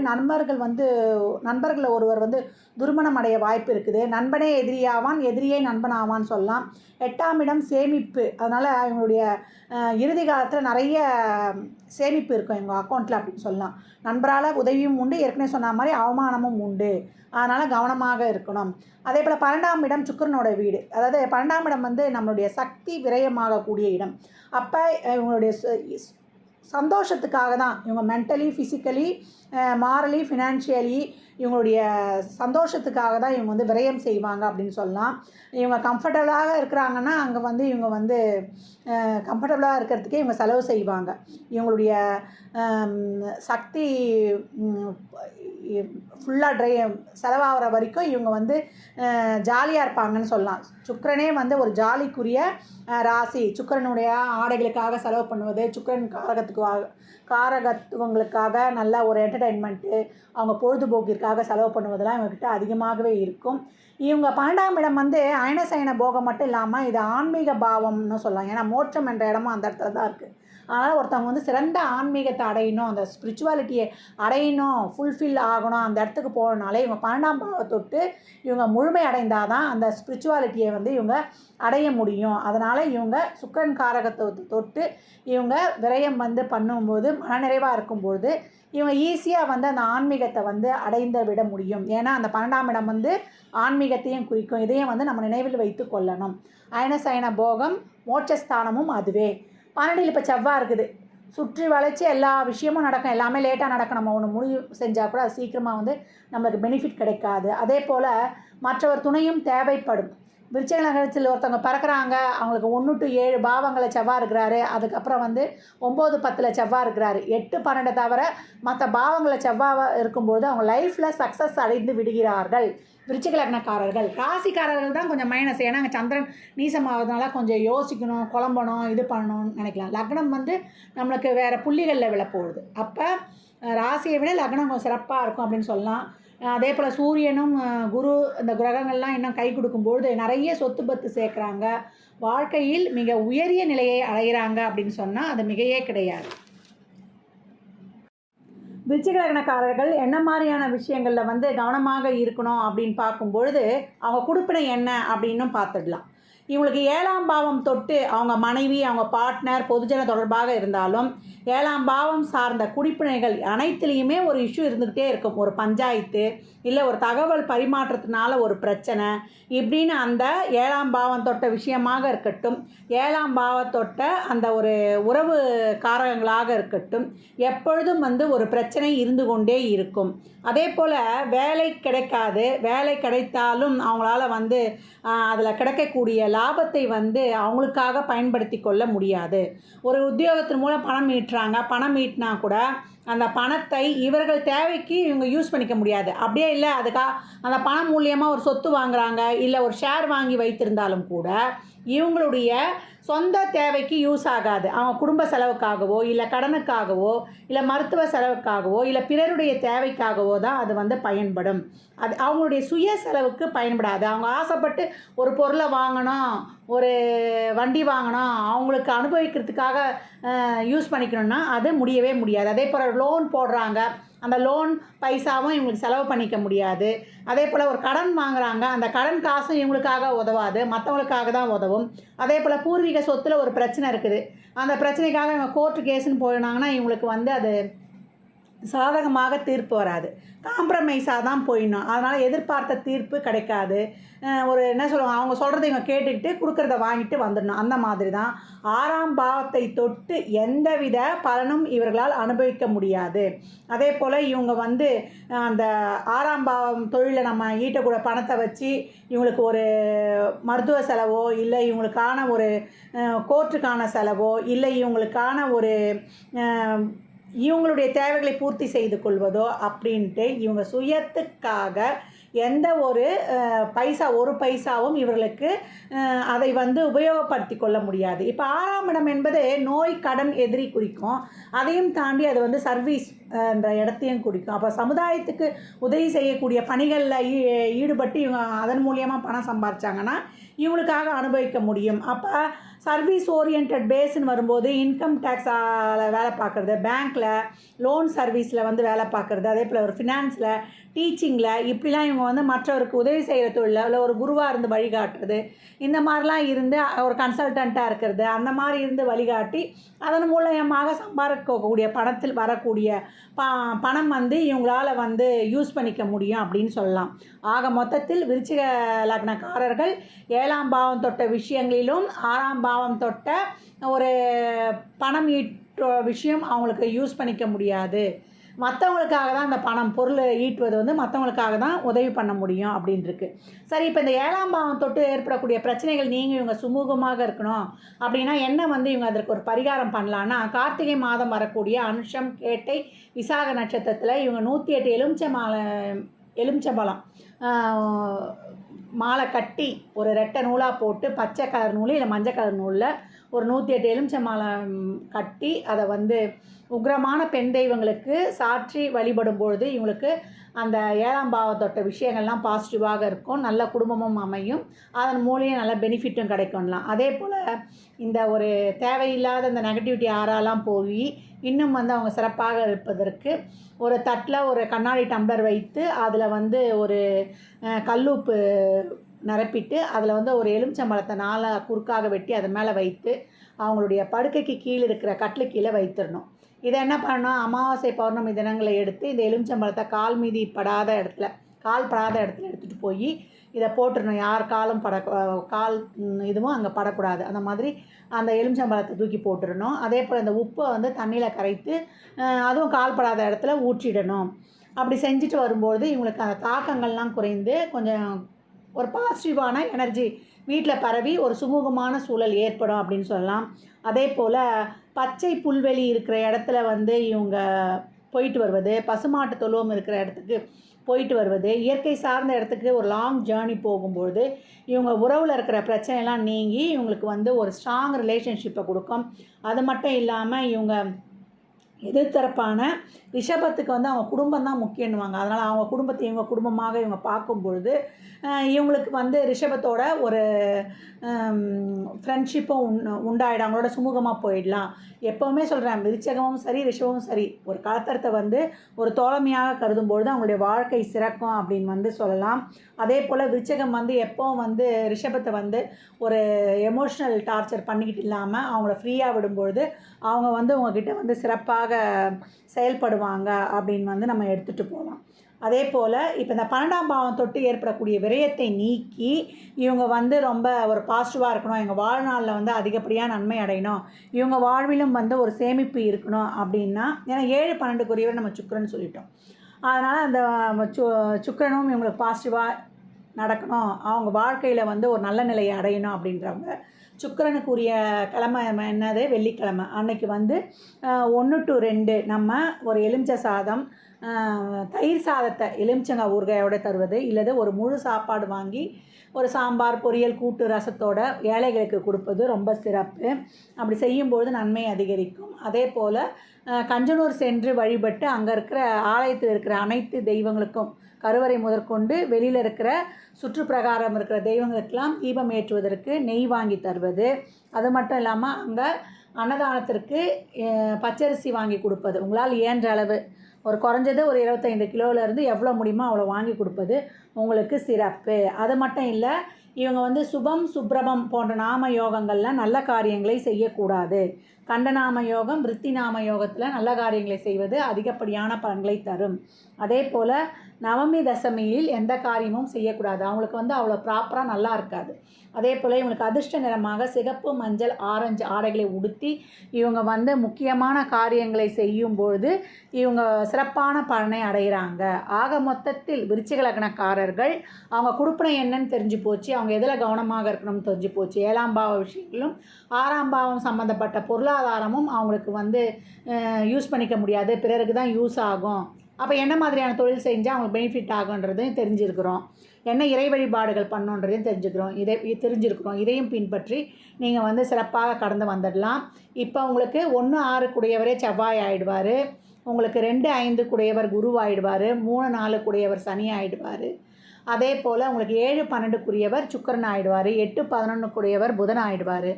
நண்பர்களை ஒருவர் வந்து துர்மணம் அடைய வாய்ப்பு இருக்குது. நண்பனே எதிரியாவான், எதிரியே நண்பனாவான்னு சொல்லலாம். 8ஆம் இடம் சேமிப்பு. அதனால் இவங்களுடைய இறுதி காலத்தில் நிறைய சேமிப்பு இருக்கும் எங்கள் அக்கௌண்ட்டில் அப்படின்னு சொல்லலாம். நண்பரால் உதவியும் உண்டு, ஏற்கனவே சொன்ன மாதிரி அவமானமும் உண்டு. அதனால் கவனமாக இருக்கணும். அதே போல் 12ஆம் இடம் சுக்கிரனோட வீடு. அதாவது 12ஆம் இடம் வந்து நம்மளுடைய சக்தி விரயமாகக்கூடிய இடம். அப்போ இவங்களுடைய சந்தோஷத்துக்காக தான் இவங்க மென்டலி, ஃபிசிக்கலி, மாரலி, ஃபினான்ஷியலி இவங்களுடைய சந்தோஷத்துக்காக தான் இவங்க வந்து விரயம் செய்வாங்க அப்படின்னு சொல்லலாம். இவங்க கம்ஃபர்டபுளாக இருக்கிறாங்கன்னா அங்கே வந்து இவங்க வந்து கம்ஃபர்டபுளாக இருக்கிறதுக்கே இவங்க செலவு செய்வாங்க. இவங்களுடைய சக்தி ஃபுல்லாக செலவாகிற வரைக்கும் இவங்க வந்து ஜாலியாக இருப்பாங்கன்னு சொல்லலாம். சுக்கிரனே வந்து ஒரு ஜாலிக்குரிய ராசி. சுக்கிரனுடைய ஆடைகளுக்காக செலவு பண்ணுவது, சுக்கிரன் காரகத்துவங்களுக்காக நல்ல ஒரு என்டர்டெயின்மெண்ட்டு, அவங்க பொழுதுபோக்கிற்காக செலவு பண்ணுவதெல்லாம் இவங்ககிட்ட அதிகமாகவே இருக்கும். இவங்க 12ஆம் இடம் வந்து அயனசயன போகம் மட்டும் இல்லாமல் இது ஆன்மீக பாவம்னு சொல்லலாம். ஏன்னா மோட்சம் என்ற இடமும் அந்த இடத்துல தான் இருக்குது. அதனால் ஒருத்தவங்க வந்து சிறந்த ஆன்மீகத்தை அடையணும், அந்த ஸ்பிரிச்சுவாலிட்டியை அடையணும், ஃபுல்ஃபில் ஆகணும், அந்த இடத்துக்கு போகணுனாலே இவங்க 12ஆம் பாவத்தை தொட்டு இவங்க முழுமை அடைந்தால் தான் அந்த ஸ்பிரிச்சுவாலிட்டியை வந்து இவங்க அடைய முடியும். அதனால் இவங்க சுக்கிரன் காரகத்தை தொட்டு இவங்க விரயம் வந்து பண்ணும்போது மனநிறைவாக இருக்கும்போது இவங்க ஈஸியாக வந்து அந்த ஆன்மீகத்தை வந்து அடைந்து விட முடியும். ஏன்னா அந்த 12ஆம் இடம் வந்து ஆன்மீகத்தையும் குறிக்கும். இதையும் வந்து நம்ம நினைவில் வைத்து கொள்ளணும். அயனசயன போகம் மோட்சஸ்தானமும் அதுவே. 12 இப்போ செவ்வாய் இருக்குது. சுற்றி வளைச்சி எல்லா விஷயமும் நடக்கும், எல்லாமே லேட்டாக நடக்கும். நம்ம ஒன்று முடிவு செஞ்சால் கூட அது சீக்கிரமாக வந்து நம்மளுக்கு பெனிஃபிட் கிடைக்காது. அதே போல் மற்றவர் துணையும் தேவைப்படும். விருச்சிக லக்னத்தில் ஒருத்தவங்க பிறக்கிறாங்க, அவங்களுக்கு 1 to 7 பாவங்களில் செவ்வாய் இருக்கிறாரு. அதுக்கப்புறம் வந்து 9, 10 செவ்வாய் இருக்கிறாரு. 8, 12 தவிர மற்ற பாவங்களில் செவ்வாய் இருக்கும்போது அவங்க லைஃப்பில் சக்ஸஸ் அடைந்து விடுகிறார்கள். விருச்சிக லக்னக்காரர்கள், ராசிக்காரர்கள் தான் கொஞ்சம் மைனஸ். ஏன்னா அங்கே சந்திரன் நீசமாகிறதுனால கொஞ்சம் யோசிக்கணும், குழம்பணும், இது பண்ணணும்னு நினைக்கலாம். லக்னம் வந்து நம்மளுக்கு வேறு புள்ளிகளில் விழப்போகுது. அப்போ ராசியை விட லக்னம் கொஞ்சம் சிறப்பாக இருக்கும் அப்படின்னு சொல்லலாம். அதே போல் சூரியனும் குரு இந்த கிரகங்கள்லாம் இன்னும் கை கொடுக்கும்பொழுது நிறைய சொத்து பத்து சேர்க்குறாங்க, வாழ்க்கையில் மிக உயரிய நிலையை அடைகிறாங்க அப்படின்னு சொன்னால் அது மிகையே கிடையாது. விருச்சிக லக்னக்காரர்கள் என்ன மாதிரியான விஷயங்களில் வந்து கவனமாக இருக்கணும் அப்படின்னு பார்க்கும்பொழுது அவங்க குடுப்பினை என்ன அப்படின்னும் பார்த்துடலாம். இவங்களுக்கு 7ஆம் பாவம் தொட்டு அவங்க மனைவி, அவங்க பார்ட்னர், பொதுஜன தொடர்பாக இருந்தாலும் 7ஆம் பாவம் சார்ந்த குடிப்பினைகள் அனைத்துலேயுமே ஒரு இஷ்யூ இருந்துக்கிட்டே இருக்கும். ஒரு பஞ்சாயத்து, இல்லை ஒரு தகவல் பரிமாற்றத்தினால ஒரு பிரச்சனை இப்படின்னு அந்த 7ஆம் பாவம் தொட்ட விஷயமாக இருக்கட்டும், 7ஆம் பாவத்தொட்ட அந்த ஒரு உறவு காரகங்களாக இருக்கட்டும், எப்பொழுதும் வந்து ஒரு பிரச்சனை இருந்து கொண்டே இருக்கும். அதே போல் வேலை கிடைக்காது, வேலை கிடைத்தாலும் அவங்களால வந்து அதில் கிடைக்கக்கூடிய லாபத்தை வந்து அவங்களுக்காக பயன்படுத்தி கொள்ள முடியாது. ஒரு உத்தியோகத்தின் மூலம் பணம் ஈட்டுறாங்க, பணம் ஈட்டினா கூட அந்த பணத்தை இவர்கள் தேவைக்கு இவங்க யூஸ் பண்ணிக்க முடியாது. அப்படியே இல்லை அந்த பணம் மூலியமாக ஒரு சொத்து வாங்குறாங்க, இல்லை ஒரு ஷேர் வாங்கி வைத்திருந்தாலும் கூட இவங்களுடைய சொந்த தேவைக்கு யூஸ் ஆகாது. அவங்க குடும்ப செலவுக்காகவோ, இல்லை கடனுக்காகவோ, இல்லை மருத்துவ செலவுக்காகவோ, இல்லை பிறருடைய தேவைக்காகவோ தான் அது வந்து பயன்படும். அது அவங்களுடைய சுய செலவுக்கு பயன்படாது. அவங்க ஆசைப்பட்டு ஒரு பொருளை வாங்கணும், ஒரு வண்டி வாங்கணும், அவங்களுக்கு அனுபவிக்கிறதுக்காக யூஸ் பண்ணிக்கணும்னா அது முடியவே முடியாது. அதே போல் லோன் போடுறாங்க, அந்த லோன் பைசாவும் இவங்களுக்கு செலவு பண்ணிக்க முடியாது. அதே போல் ஒரு கடன் வாங்குகிறாங்க, அந்த கடன் காசும் இவங்களுக்காக உதவாது, மற்றவங்களுக்காக தான் உதவும். அதே போல் பூர்வீக சொத்தில் ஒரு பிரச்சனை இருக்குது, அந்த பிரச்சனைக்காக இவங்க கோர்ட்டு கேஸுன்னு போயினாங்கன்னா இவங்களுக்கு வந்து அது சாதகமாக தீர்ப்பு வராது, காம்ப்ரமைஸாக தான் போயிடணும். அதனால் எதிர்பார்த்த தீர்ப்பு கிடைக்காது. ஒரு என்ன சொல்லுவாங்க, அவங்க சொல்கிறத இவங்க கேட்டுக்கிட்டு கொடுக்குறத வாங்கிட்டு வந்துடணும். அந்த மாதிரி தான் 6ஆம் பாவத்தை தொட்டு எந்தவித பலனும் இவர்களால் அனுபவிக்க முடியாது. அதே போல் இவங்க வந்து அந்த 6ஆம் பாவம் தொழிலை நம்ம ஈட்டக்கூட பணத்தை வச்சு இவங்களுக்கு ஒரு மருத்துவ செலவோ, இல்லை இவங்களுக்கான ஒரு கோர்ட்டுக்கான செலவோ, இல்லை இவங்களுக்கான ஒரு இவங்களுடைய தேவைகளை பூர்த்தி செய்து கொள்வதோ அப்படின்ட்டு இவங்க சுயத்துக்காக எந்த ஒரு ஒரு பைசாவும் இவர்களுக்கு அதை வந்து உபயோகப்படுத்தி கொள்ள முடியாது. இப்போ 6ஆம் இடம் என்பது நோய், கடன், எதிரி குறிக்கும். அதையும் தாண்டி அது வந்து சர்வீஸ் என்ற இடத்தையும் குறிக்கும். அப்போ சமுதாயத்துக்கு உதவி செய்யக்கூடிய பணிகளில் ஈடுபட்டு இவங்க அதன் மூலியமாக பணம் சம்பாதிச்சாங்கன்னா இவங்களுக்காக அனுபவிக்க முடியும். அப்போ சர்வீஸ் ஓரியன்ட் பேஸ்ன்னு வரும்போது இன்கம் டேக்ஸால் வேலை பார்க்குறது, பேங்க்கில் லோன் சர்வீஸில் வந்து வேலை பார்க்குறது, அதே போல் ஒரு ஃபினான்ஸில், டீச்சிங்கில், இப்படிலாம் இவங்க வந்து மற்றவருக்கு உதவி செய்கிற தொழிலில் இல்லை ஒரு குருவாக இருந்து வழிகாட்டுறது, இந்த மாதிரிலாம் இருந்து ஒரு கன்சல்டண்ட்டாக இருக்கிறது, அந்த மாதிரி இருந்து வழிகாட்டி அதன் மூலயமாக சம்பாதிக்கக்கூடிய பணத்தில் வரக்கூடிய பணம் வந்து இவங்களால் வந்து யூஸ் பண்ணிக்க முடியும் அப்படின்னு சொல்லலாம். ஆக மொத்தத்தில் விருச்சிக லக்னக்காரர்கள் 7ஆம் பாவம் தொட்ட விஷயங்களிலும் 6ஆம் பாவம் தொட்ட ஒரு பணம் ஈட்டுற விஷயம் அவங்களுக்கு யூஸ் பண்ணிக்க முடியாது. மற்றவங்களுக்காக தான் அந்த பணம் பொருள் ஈட்டுவது வந்து மற்றவங்களுக்காக தான் உதவி பண்ண முடியும் அப்படின்ட்டுருக்கு. சரி, இப்போ இந்த 7ஆம் பாவம் தொட்டு ஏற்படக்கூடிய பிரச்சனைகள் நீங்கள் இவங்க சுமூகமாக இருக்கணும் அப்படின்னா என்ன வந்து இவங்க அதற்கு ஒரு பரிகாரம் பண்ணலான்னா, கார்த்திகை மாதம் வரக்கூடிய அனுஷம், கேட்டை, விசாக நட்சத்திரத்தில் இவங்க 108 எலுமிச்சம்பழம் மாலை கட்டி ஒரு ரெட்டை நூலாக போட்டு பச்சை கலர் நூல் இல்லை மஞ்சள் கலர் நூலில் ஒரு 108 எலுமிச்சம்பழம் கட்டி அதை வந்து உக்ரமான பெண் தெய்வங்களுக்கு சாற்றி வழிபடும் பொழுது இவங்களுக்கு அந்த 7ஆம் பாவத்தொட்ட விஷயங்கள்லாம் பாசிட்டிவாக இருக்கும், நல்ல குடும்பமும் அமையும், அதன் மூலியம் நல்ல பெனிஃபிட்டும் கிடைக்கும்லாம். அதே போல் இந்த ஒரு தேவையில்லாத இந்த நெகட்டிவிட்டி ஆறாலாம் போய் இன்னும் வந்து அவங்க சிறப்பாக இருப்பதற்கு ஒரு தட்டில் ஒரு கண்ணாடி டம்ளர் வைத்து அதில் வந்து ஒரு கல்லுப்பு நிரப்பிட்டு அதில் வந்து ஒரு எலுமிச்சம்பழத்தை 4 குறுக்காக வெட்டி அதன் மேலே வைத்து அவங்களுடைய படுக்கைக்கு கீழே இருக்கிற கட்டில் கீழே வைத்திடணும். இதை என்ன பண்ணணும், அமாவாசை பௌர்ணமி தினங்களை எடுத்து இந்த எலுமிச்சம்பழத்தை கால் படாத இடத்துல எடுத்துகிட்டு போய் இதை போட்டுடணும். யார் காலும் கால் இதுவும் அங்கே படக்கூடாது. அந்த மாதிரி அந்த எலுமிச்சம்பழத்தை தூக்கி போட்டுடணும். அதே போல் இந்த உப்பை வந்து தண்ணியில் கரைத்து அதுவும் கால் படாத இடத்துல ஊற்றிடணும். அப்படி செஞ்சுட்டு வரும்போது இவங்களுக்கு அந்த தாக்கங்கள்லாம் குறைந்து கொஞ்சம் ஒரு பாசிட்டிவான எனர்ஜி வீட்டில் பரவி ஒரு சுமூகமான சூழல் ஏற்படும் அப்படின்னு சொல்லலாம். அதே போல் பச்சை புல்வெளி இருக்கிற இடத்துல வந்து இவங்க போயிட்டு வருவது, பசுமாட்டு தொழுவம் இருக்கிற இடத்துக்கு போயிட்டு வருவது, இயற்கை சார்ந்த இடத்துக்கு ஒரு லாங் ஜேர்னி போகும்பொழுது இவங்க உறவில் இருக்கிற பிரச்சனைலாம் நீங்கி இவங்களுக்கு வந்து ஒரு ஸ்ட்ராங் ரிலேஷன்ஷிப்பை கொடுக்கும். அது மட்டும் இல்லாமல் இவங்க எதிர்த்தரப்பான ரிஷபத்துக்கு வந்து அவங்க குடும்பம் தான் முக்கியன்னுவாங்க. அதனால் அவங்க குடும்பத்தை இவங்க குடும்பமாக இவங்க பார்க்கும் பொழுது இவங்களுக்கு வந்து ரிஷபத்தோட ஒரு ஃப்ரெண்ட்ஷிப்பும் உண்டாயிடும். அவங்களோட சுமூகமாக போயிடலாம். எப்போவுமே சொல்கிறேன், விருச்சகமும் சரி ரிஷபமும் சரி ஒரு கலத்தரத்தை வந்து ஒரு தோழமையாக கருதும் பொழுது அவங்களுடைய வாழ்க்கை சிறக்கும் அப்படின்னு வந்து சொல்லலாம். அதே போல் விருச்சகம் வந்து எப்போவும் வந்து ரிஷபத்தை வந்து ஒரு எமோஷ்னல் டார்ச்சர் பண்ணிக்கிட்டு இல்லாமல் அவங்கள ஃப்ரீயாக விடும்பொழுது அவங்க வந்து உங்ககிட்ட வந்து சிறப்பாக செயல்படுவாங்க அப்படின்னு வந்து நம்ம எடுத்துகிட்டு போகலாம். அதே போல் இப்போ இந்த 12ஆம் பாவம் தொட்டு ஏற்படக்கூடிய விரயத்தை நீக்கி இவங்க வந்து ரொம்ப ஒரு பாசிட்டிவாக இருக்கணும், எங்கள் வாழ்நாளில் வந்து அதிகப்படியாக நன்மை அடையணும், இவங்க வாழ்விலும் வந்து ஒரு சேமிப்பு இருக்கணும் அப்படின்னா, ஏன்னா 7-12 நம்ம சுக்கிரன் சொல்லிட்டோம். அதனால் அந்த சுக்கிரனும் இவங்களுக்கு பாசிட்டிவாக நடக்கணும், அவங்க வாழ்க்கையில் வந்து ஒரு நல்ல நிலையை அடையணும் அப்படின்றவங்க சுக்கிரனுக்குரிய கிழமை என்னது, வெள்ளிக்கிழமை அன்னைக்கு வந்து 1 to 2 நம்ம ஒரு எலுமிச்சை சாதம், தயிர் சாதத்தை எலுமிச்சங்காய் ஊறுகாயோடு தருவது, இல்லது ஒரு முழு சாப்பாடு வாங்கி ஒரு சாம்பார், பொரியல், கூட்டு, ரசத்தோட ஏழைகளுக்கு கொடுப்பது ரொம்ப சிறப்பு. அப்படி செய்யும்பொழுது நன்மை அதிகரிக்கும். அதே போல் கஞ்சனூர் சென்று வழிபட்டு அங்கே இருக்கிற ஆலயத்தில் இருக்கிற அனைத்து தெய்வங்களுக்கும் கருவறை முதற்கொண்டு வெளியில் இருக்கிற சுற்றுப்பிரகாரம் இருக்கிற தெய்வங்களுக்கெல்லாம் தீபம் ஏற்றுவதற்கு நெய் வாங்கி தருவது. அது மட்டும் இல்லாமல் அங்கே அன்னதானத்திற்கு பச்சரிசி வாங்கி கொடுப்பது, உங்களால் இயன்ற அளவு ஒரு குறைஞ்சது ஒரு 25 கிலோவிலேருந்து எவ்வளோ முடியுமோ அவ்வளோ வாங்கி கொடுப்பது உங்களுக்கு சிறப்பு. அது மட்டும் இல்லை, இவங்க வந்து சுபம், சுப்ரபம் போன்ற நாம யோகங்களில் நல்ல காரியங்களை செய்யக்கூடாது. கண்டநாம யோகம், விருத்திநாம யோகத்தில் நல்ல காரியங்களை செய்வது அதிகப்படியான பலன்களை தரும். அதே போல் நவமி தசமியில் எந்த காரியமும் செய்யக்கூடாது, அவங்களுக்கு வந்து அவ்வளோ ப்ராப்பராக நல்லா இருக்காது. அதே போல் இவங்களுக்கு அதிர்ஷ்ட நிறமாக சிகப்பு, மஞ்சள், ஆரஞ்சு ஆடைகளை உடுத்தி இவங்க வந்து முக்கியமான காரியங்களை செய்யும்பொழுது இவங்க சிறப்பான பலனை அடைகிறாங்க. ஆக மொத்தத்தில் விருச்சிக லக்னக்காரர்கள் அவங்க கொடுப்பனை என்னன்னு தெரிஞ்சு போச்சு, அவங்க எதில் கவனமாக இருக்கணும்னு தெரிஞ்சு போச்சு. 7ஆம் பாவ விஷயங்களும் 6ஆம் பாவம் சம்மந்தப்பட்ட பொருளாதாரமும் அவங்களுக்கு வந்து யூஸ் பண்ணிக்க முடியாது, பிறருக்கு தான் யூஸ் ஆகும். அப்போ என்ன மாதிரியான தொழில் செஞ்சால் அவங்களுக்கு பெனிஃபிட் ஆகுன்றதையும் தெரிஞ்சிருக்கிறோம், என்ன இறை வழிபாடுகள் பண்ணணுன்றதையும் தெரிஞ்சிருக்கிறோம். இதையும் பின்பற்றி நீங்கள் வந்து சிறப்பாக கடந்து வந்துடலாம். இப்போ உங்களுக்கு 1-6 கூடியவரே செவ்வாய் ஆகிடுவார், உங்களுக்கு 2-5 கூடியவர் குரு ஆகிடுவார், 3-4 கூடியவர் சனி ஆகிடுவார். அதே போல் உங்களுக்கு 7-12 கூடியவர் சுக்கிரன் ஆகிடுவார், 8-11 கூடியவர் புதன் ஆகிடுவார்.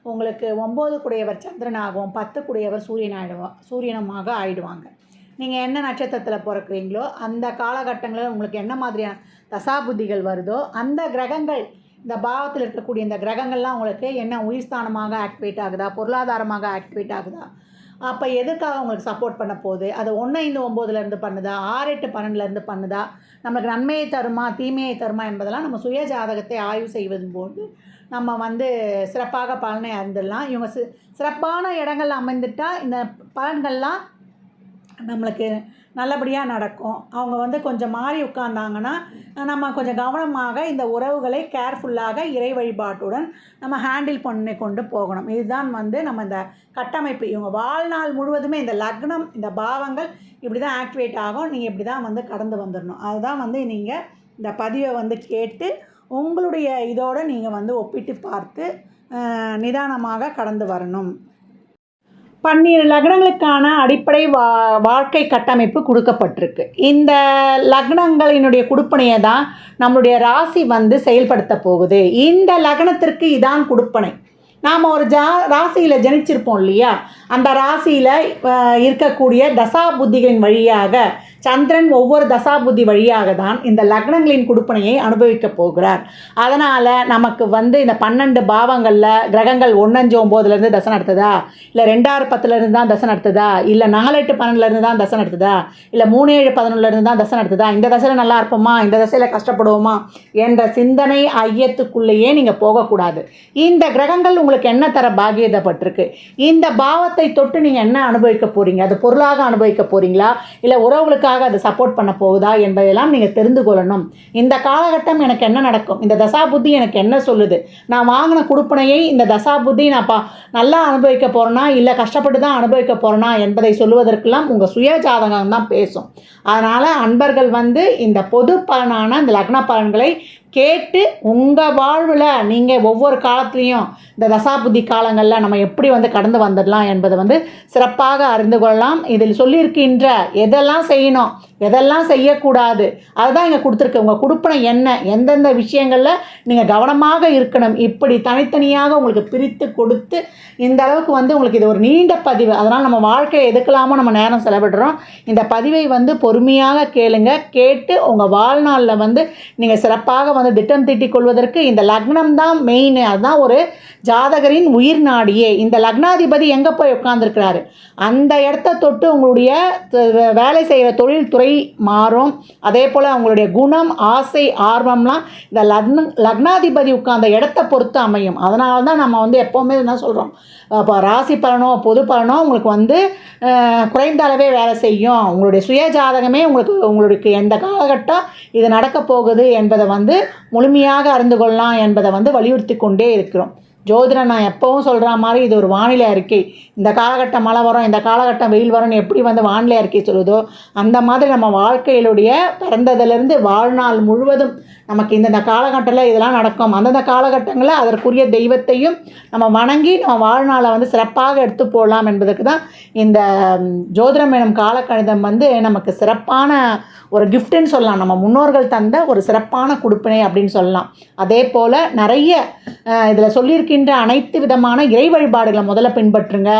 உங்களுக்கு 9 கூடையவர் சந்திரனாகவும் 10 கூடையவர் சூரியனுமாக ஆயிடுவாங்க. நீங்கள் என்ன நட்சத்திரத்தில் பிறக்கிறீங்களோ அந்த காலகட்டங்களில் உங்களுக்கு என்ன மாதிரியான தசாபுத்திகள் வருதோ அந்த கிரகங்கள், இந்த பாவத்தில் இருக்கக்கூடிய இந்த கிரகங்கள்லாம் உங்களுக்கு என்ன உயிர்ஸ்தானமாக ஆக்டிவேட் ஆகுதா, பொருளாதாரமாக ஆக்டிவேட் ஆகுதா, அப்போ எதுக்காக உங்களுக்கு சப்போர்ட் பண்ண போகுது, அது 1, 5, 9லேருந்து பண்ணுதா, 6, 8, 12லேருந்து பண்ணுதா, நமக்கு நன்மையை தருமா தீமையை தருமா என்பதெல்லாம் நம்ம சுய ஜாதகத்தை ஆய்வு செய்வதன் போது நம்ம வந்து சிறப்பாக பலனை அறிந்துடலாம். இவங்க சிறப்பான இடங்கள் அமைந்துட்டால் இந்த பலன்கள்லாம் நம்மளுக்கு நல்லபடியாக நடக்கும். அவங்க வந்து கொஞ்சம் மாறி உட்கார்ந்தாங்கன்னா நம்ம கொஞ்சம் கவனமாக இந்த உறவுகளை கேர்ஃபுல்லாக இறை வழிபாட்டுடன் நம்ம ஹேண்டில் பண்ணி கொண்டு போகணும். இதுதான் வந்து நம்ம இந்த கட்டமைப்பு. இவங்க வாழ்நாள் முழுவதுமே இந்த லக்னம், இந்த பாவங்கள் இப்படி தான் ஆக்டிவேட் ஆகும். நீங்கள் இப்படி தான் வந்து கடந்து வந்துடணும். அதுதான் வந்து நீங்கள் இந்த பதிவை வந்து கேட்டு உங்களுடைய இதோடு நீங்கள் வந்து ஒப்பிட்டு பார்த்து நிதானமாக கடந்து வரணும். 12 லக்னங்களுக்கான அடிப்படை வாழ்க்கை கட்டமைப்பு கொடுக்கப்பட்டிருக்கு. இந்த லக்னங்களினுடைய குடுப்பனையை தான் நம்மளுடைய ராசி வந்து செயல்படுத்த போகுது. இந்த லக்னத்திற்கு இதான் குடுப்பனை. நாம் ஒரு ராசியில் ஜனிச்சிருப்போம் இல்லையா, அந்த ராசியில் இருக்கக்கூடிய தசா புத்திகளின் வழியாக சந்திரன் ஒவ்வொரு தசாபுத்தி வழியாக தான் இந்த லக்னங்களின் குடுப்பனையை அனுபவிக்க போகிறார். அதனால் நமக்கு வந்து இந்த 12 பாவங்களில் கிரகங்கள் 1, 5, 9லேருந்து தசை நடத்துதா, இல்லை 2, 6, 10லேருந்து தான் தசை நடத்துதா, இல்லை 4, 8, 12லேருந்து தான் தசை நடத்துதா, இல்லை 3, 7, 11லேருந்து தான் தசை நடத்துதா, இந்த தசையில் நல்லா இருப்போமா, இந்த தசையில் கஷ்டப்படுவோமா என்ற சிந்தனை ஐயத்துக்குள்ளேயே நீங்கள் போகக்கூடாது. இந்த கிரகங்கள் உங்களுக்கு என்ன தர பாக்கியதப்பட்டிருக்கு, இந்த பாவத்தை தொட்டு நீங்கள் என்ன அனுபவிக்க போகிறீங்க, அது பொருளாக அனுபவிக்க போகிறீங்களா, இல்லை உறவுகளுக்கு அது சப்போர்ட் பண்ண போகுதா என்பதெல்லாம் நீங்கள் தெரிந்து கொள்ளணும். இந்த காலகட்டம் எனக்கு என்ன நடக்கும், இந்த தசாபுத்தி எனக்கு என்ன சொல்லுது, நான் வாங்கின குடுப்பனையை இந்த தசாபுத்தி நான் நல்லா அனுபவிக்க போகிறேன்னா இல்லை கஷ்டப்பட்டு தான் அனுபவிக்க போகிறேன்னா என்பதை சொல்லுவதற்கெல்லாம் உங்கள் சுய ஜாதகம் தான் பேசும். அதனால் அன்பர்கள் வந்து இந்த பொது பலனான இந்த லக்ன பலன்களை கேட்டு உங்கள் வாழ்வில் நீங்கள் ஒவ்வொரு காலத்துலேயும் இந்த தசாபுத்தி காலங்களில் நம்ம எப்படி வந்து கடந்து வந்துடலாம் என்பதை வந்து சிறப்பாக அறிந்து கொள்ளலாம். இதில் சொல்லியிருக்கின்ற எதெல்லாம் செய்யணும் எதெல்லாம் செய்யக்கூடாது அதுதான் இங்கே கொடுத்துருக்கு. உங்கள் குடுப்பனை என்ன, எந்தெந்த விஷயங்களில் நீங்கள் கவனமாக இருக்கணும், இப்படி தனித்தனியாக உங்களுக்கு பிரித்து கொடுத்து இந்த அளவுக்கு வந்து உங்களுக்கு இது ஒரு நீண்ட பதிவு. அதனால் நம்ம வாழ்க்கையை எதுக்கலாமோ நம்ம நேரம் செலவிடுறோம். இந்த பதிவை வந்து பொறுமையாக கேளுங்க. கேட்டு உங்கள் வாழ்நாளில் வந்து நீங்கள் சிறப்பாக வந்து திட்டம் தீட்டிக் கொள்வதற்கு இந்த லக்னம் தான் மெயின். அதுதான் ஒரு ஜாதகரின் உயிர் நாடியே. இந்த லக்னாதிபதி எங்கே போய் உட்கார்ந்துருக்கிறாரு, அந்த இடத்த தொட்டு உங்களுடைய வேலை செய்கிற தொழில்துறை மாறும். அதே போல் அவங்களுடைய குணம், ஆசை, ஆர்வம்லாம் இந்த லக்னாதிபதி உட்கார்ந்த இடத்த பொறுத்து அமையும். அதனால தான் நம்ம வந்து எப்போவுமே என்ன சொல்கிறோம், இப்போ ராசி பலனோ பொது பலனோ உங்களுக்கு வந்து குறைந்த அளவே வேலை செய்யும். உங்களுடைய சுய ஜாதகமே உங்களுக்கு எந்த காலகட்டம் இது நடக்க போகுது என்பதை வந்து முழுமையாக அறிந்து கொள்ளலாம் என்பதை வந்து வலியுறுத்தி கொண்டே இருக்கிறோம். ஜோதிடம் நான் எப்போவும் சொல்கிற மாதிரி இது ஒரு வானிலை அறிக்கை. இந்த காலகட்டம் மழை வரும், இந்த காலகட்டம் வெயில் வரும்னு எப்படி வந்து வானிலை அறிக்கை சொல்லுதோ அந்த மாதிரி நம்ம வாழ்க்கையிலுடைய பிறந்ததிலிருந்து வாழ்நாள் முழுவதும் நமக்கு இந்தந்த காலகட்டத்தில் இதெல்லாம் நடக்கும். அந்தந்த காலகட்டங்களில் அதற்குரிய தெய்வத்தையும் நம்ம வணங்கி நம்ம வாழ்நாளை வந்து சிறப்பாக எடுத்து போடலாம் என்பதற்கு தான் இந்த ஜோதிடம் எனும் காலக்கணிதம் வந்து நமக்கு சிறப்பான ஒரு கிஃப்ட்டுன்னு சொல்லலாம். நம்ம முன்னோர்கள் தந்த ஒரு சிறப்பான கொடுப்பினை அப்படின்னு சொல்லலாம். அதே போல் நிறைய இதில் சொல்லியிருக்கின்ற அனைத்து விதமான இறை வழிபாடுகளை முதல்ல பின்பற்றுங்க.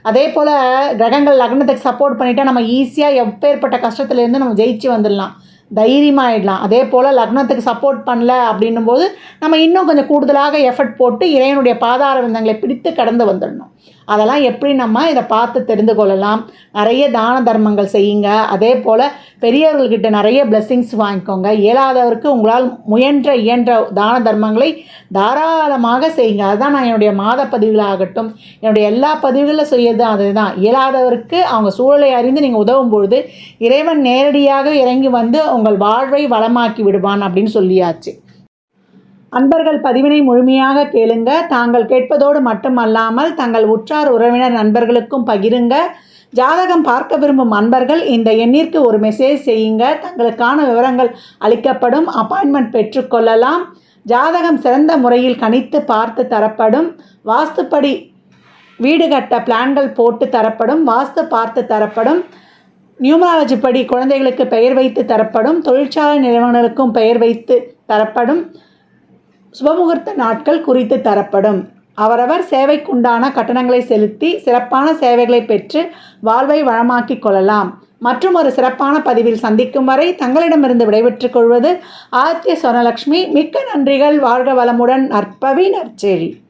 அதே போல் கிரகங்கள் லக்னத்துக்கு சப்போர்ட் பண்ணிவிட்டால் நம்ம ஈஸியாக எப்பேற்பட்ட கஷ்டத்துலேருந்து நம்ம ஜெயிச்சு வந்துடலாம், தைரியமாகிடலாம். அதே போல் லக்னத்துக்கு சப்போர்ட் பண்ணல அப்படின்னும் போது நம்ம இன்னும் கொஞ்சம் கூடுதலாக எஃபர்ட் போட்டு இறைவனுடைய பாதார விந்தங்களை பிடித்து கடந்து வந்துடணும். அதெல்லாம் எப்படி நம்ம இதை பார்த்து தெரிந்து கொள்ளலாம். நிறைய தான தர்மங்கள் செய்யுங்க. அதே போல் பெரியவர்கள்கிட்ட நிறைய பிளெஸ்ஸிங்ஸ் வாங்கிக்கோங்க. இயலாதவருக்கு உங்களால் இயன்ற தான தர்மங்களை தாராளமாக செய்யுங்க. அதுதான் நான் என்னுடைய மாத பதிவுகளாகட்டும் என்னுடைய எல்லா பதிவுகளில் செய்யறது அதுதான். இயலாதவருக்கு அவங்க சூழலை அறிந்து நீங்கள் உதவும் பொழுது இறைவன் நேரடியாக இறங்கி வந்து உங்கள் வாழ்வை வளமாக்கி விடுவான் அப்படின்னு சொல்லியாச்சு. அன்பர்கள் பதிவினை முழுமையாக கேளுங்க. தாங்கள் கேட்பதோடு மட்டுமல்லாமல் தங்கள் உற்றார் உறவினர் நண்பர்களுக்கும் பகிருங்க. ஜாதகம் பார்க்க விரும்பும் அன்பர்கள் இந்த எண்ணிற்கு ஒரு மெசேஜ் செய்யுங்க. தங்களுக்கான விவரங்கள் அளிக்கப்படும். அப்பாயின்மெண்ட் பெற்றுக்கொள்ளலாம். ஜாதகம் சிறந்த முறையில் கணித்து பார்த்து தரப்படும். வாஸ்துப்படி வீடு கட்ட பிளான்கள் போட்டு தரப்படும். வாஸ்து பார்த்து தரப்படும். நியூமராலஜி படி குழந்தைகளுக்கு பெயர் வைத்து தரப்படும். தொழிற்சாலை நிறுவனங்களுக்கும் பெயர் வைத்து தரப்படும். சுபமுகூர்த்த நாட்கள் குறித்து தரப்படும். அவரவர் சேவைக்குண்டான கட்டணங்களை செலுத்தி சிறப்பான சேவைகளை பெற்று வாழ்வை வளமாக்கிக் கொள்ளலாம். மற்றும் ஒரு சிறப்பான பதிவில் சந்திக்கும் வரை தங்களிடமிருந்து விடைபெற்றுக் கொள்வது ஆதித்ய சொர்ணலக்ஷ்மி. மிக்க நன்றிகள். வாழ்க வளமுடன். நற்பவி நற்செழி.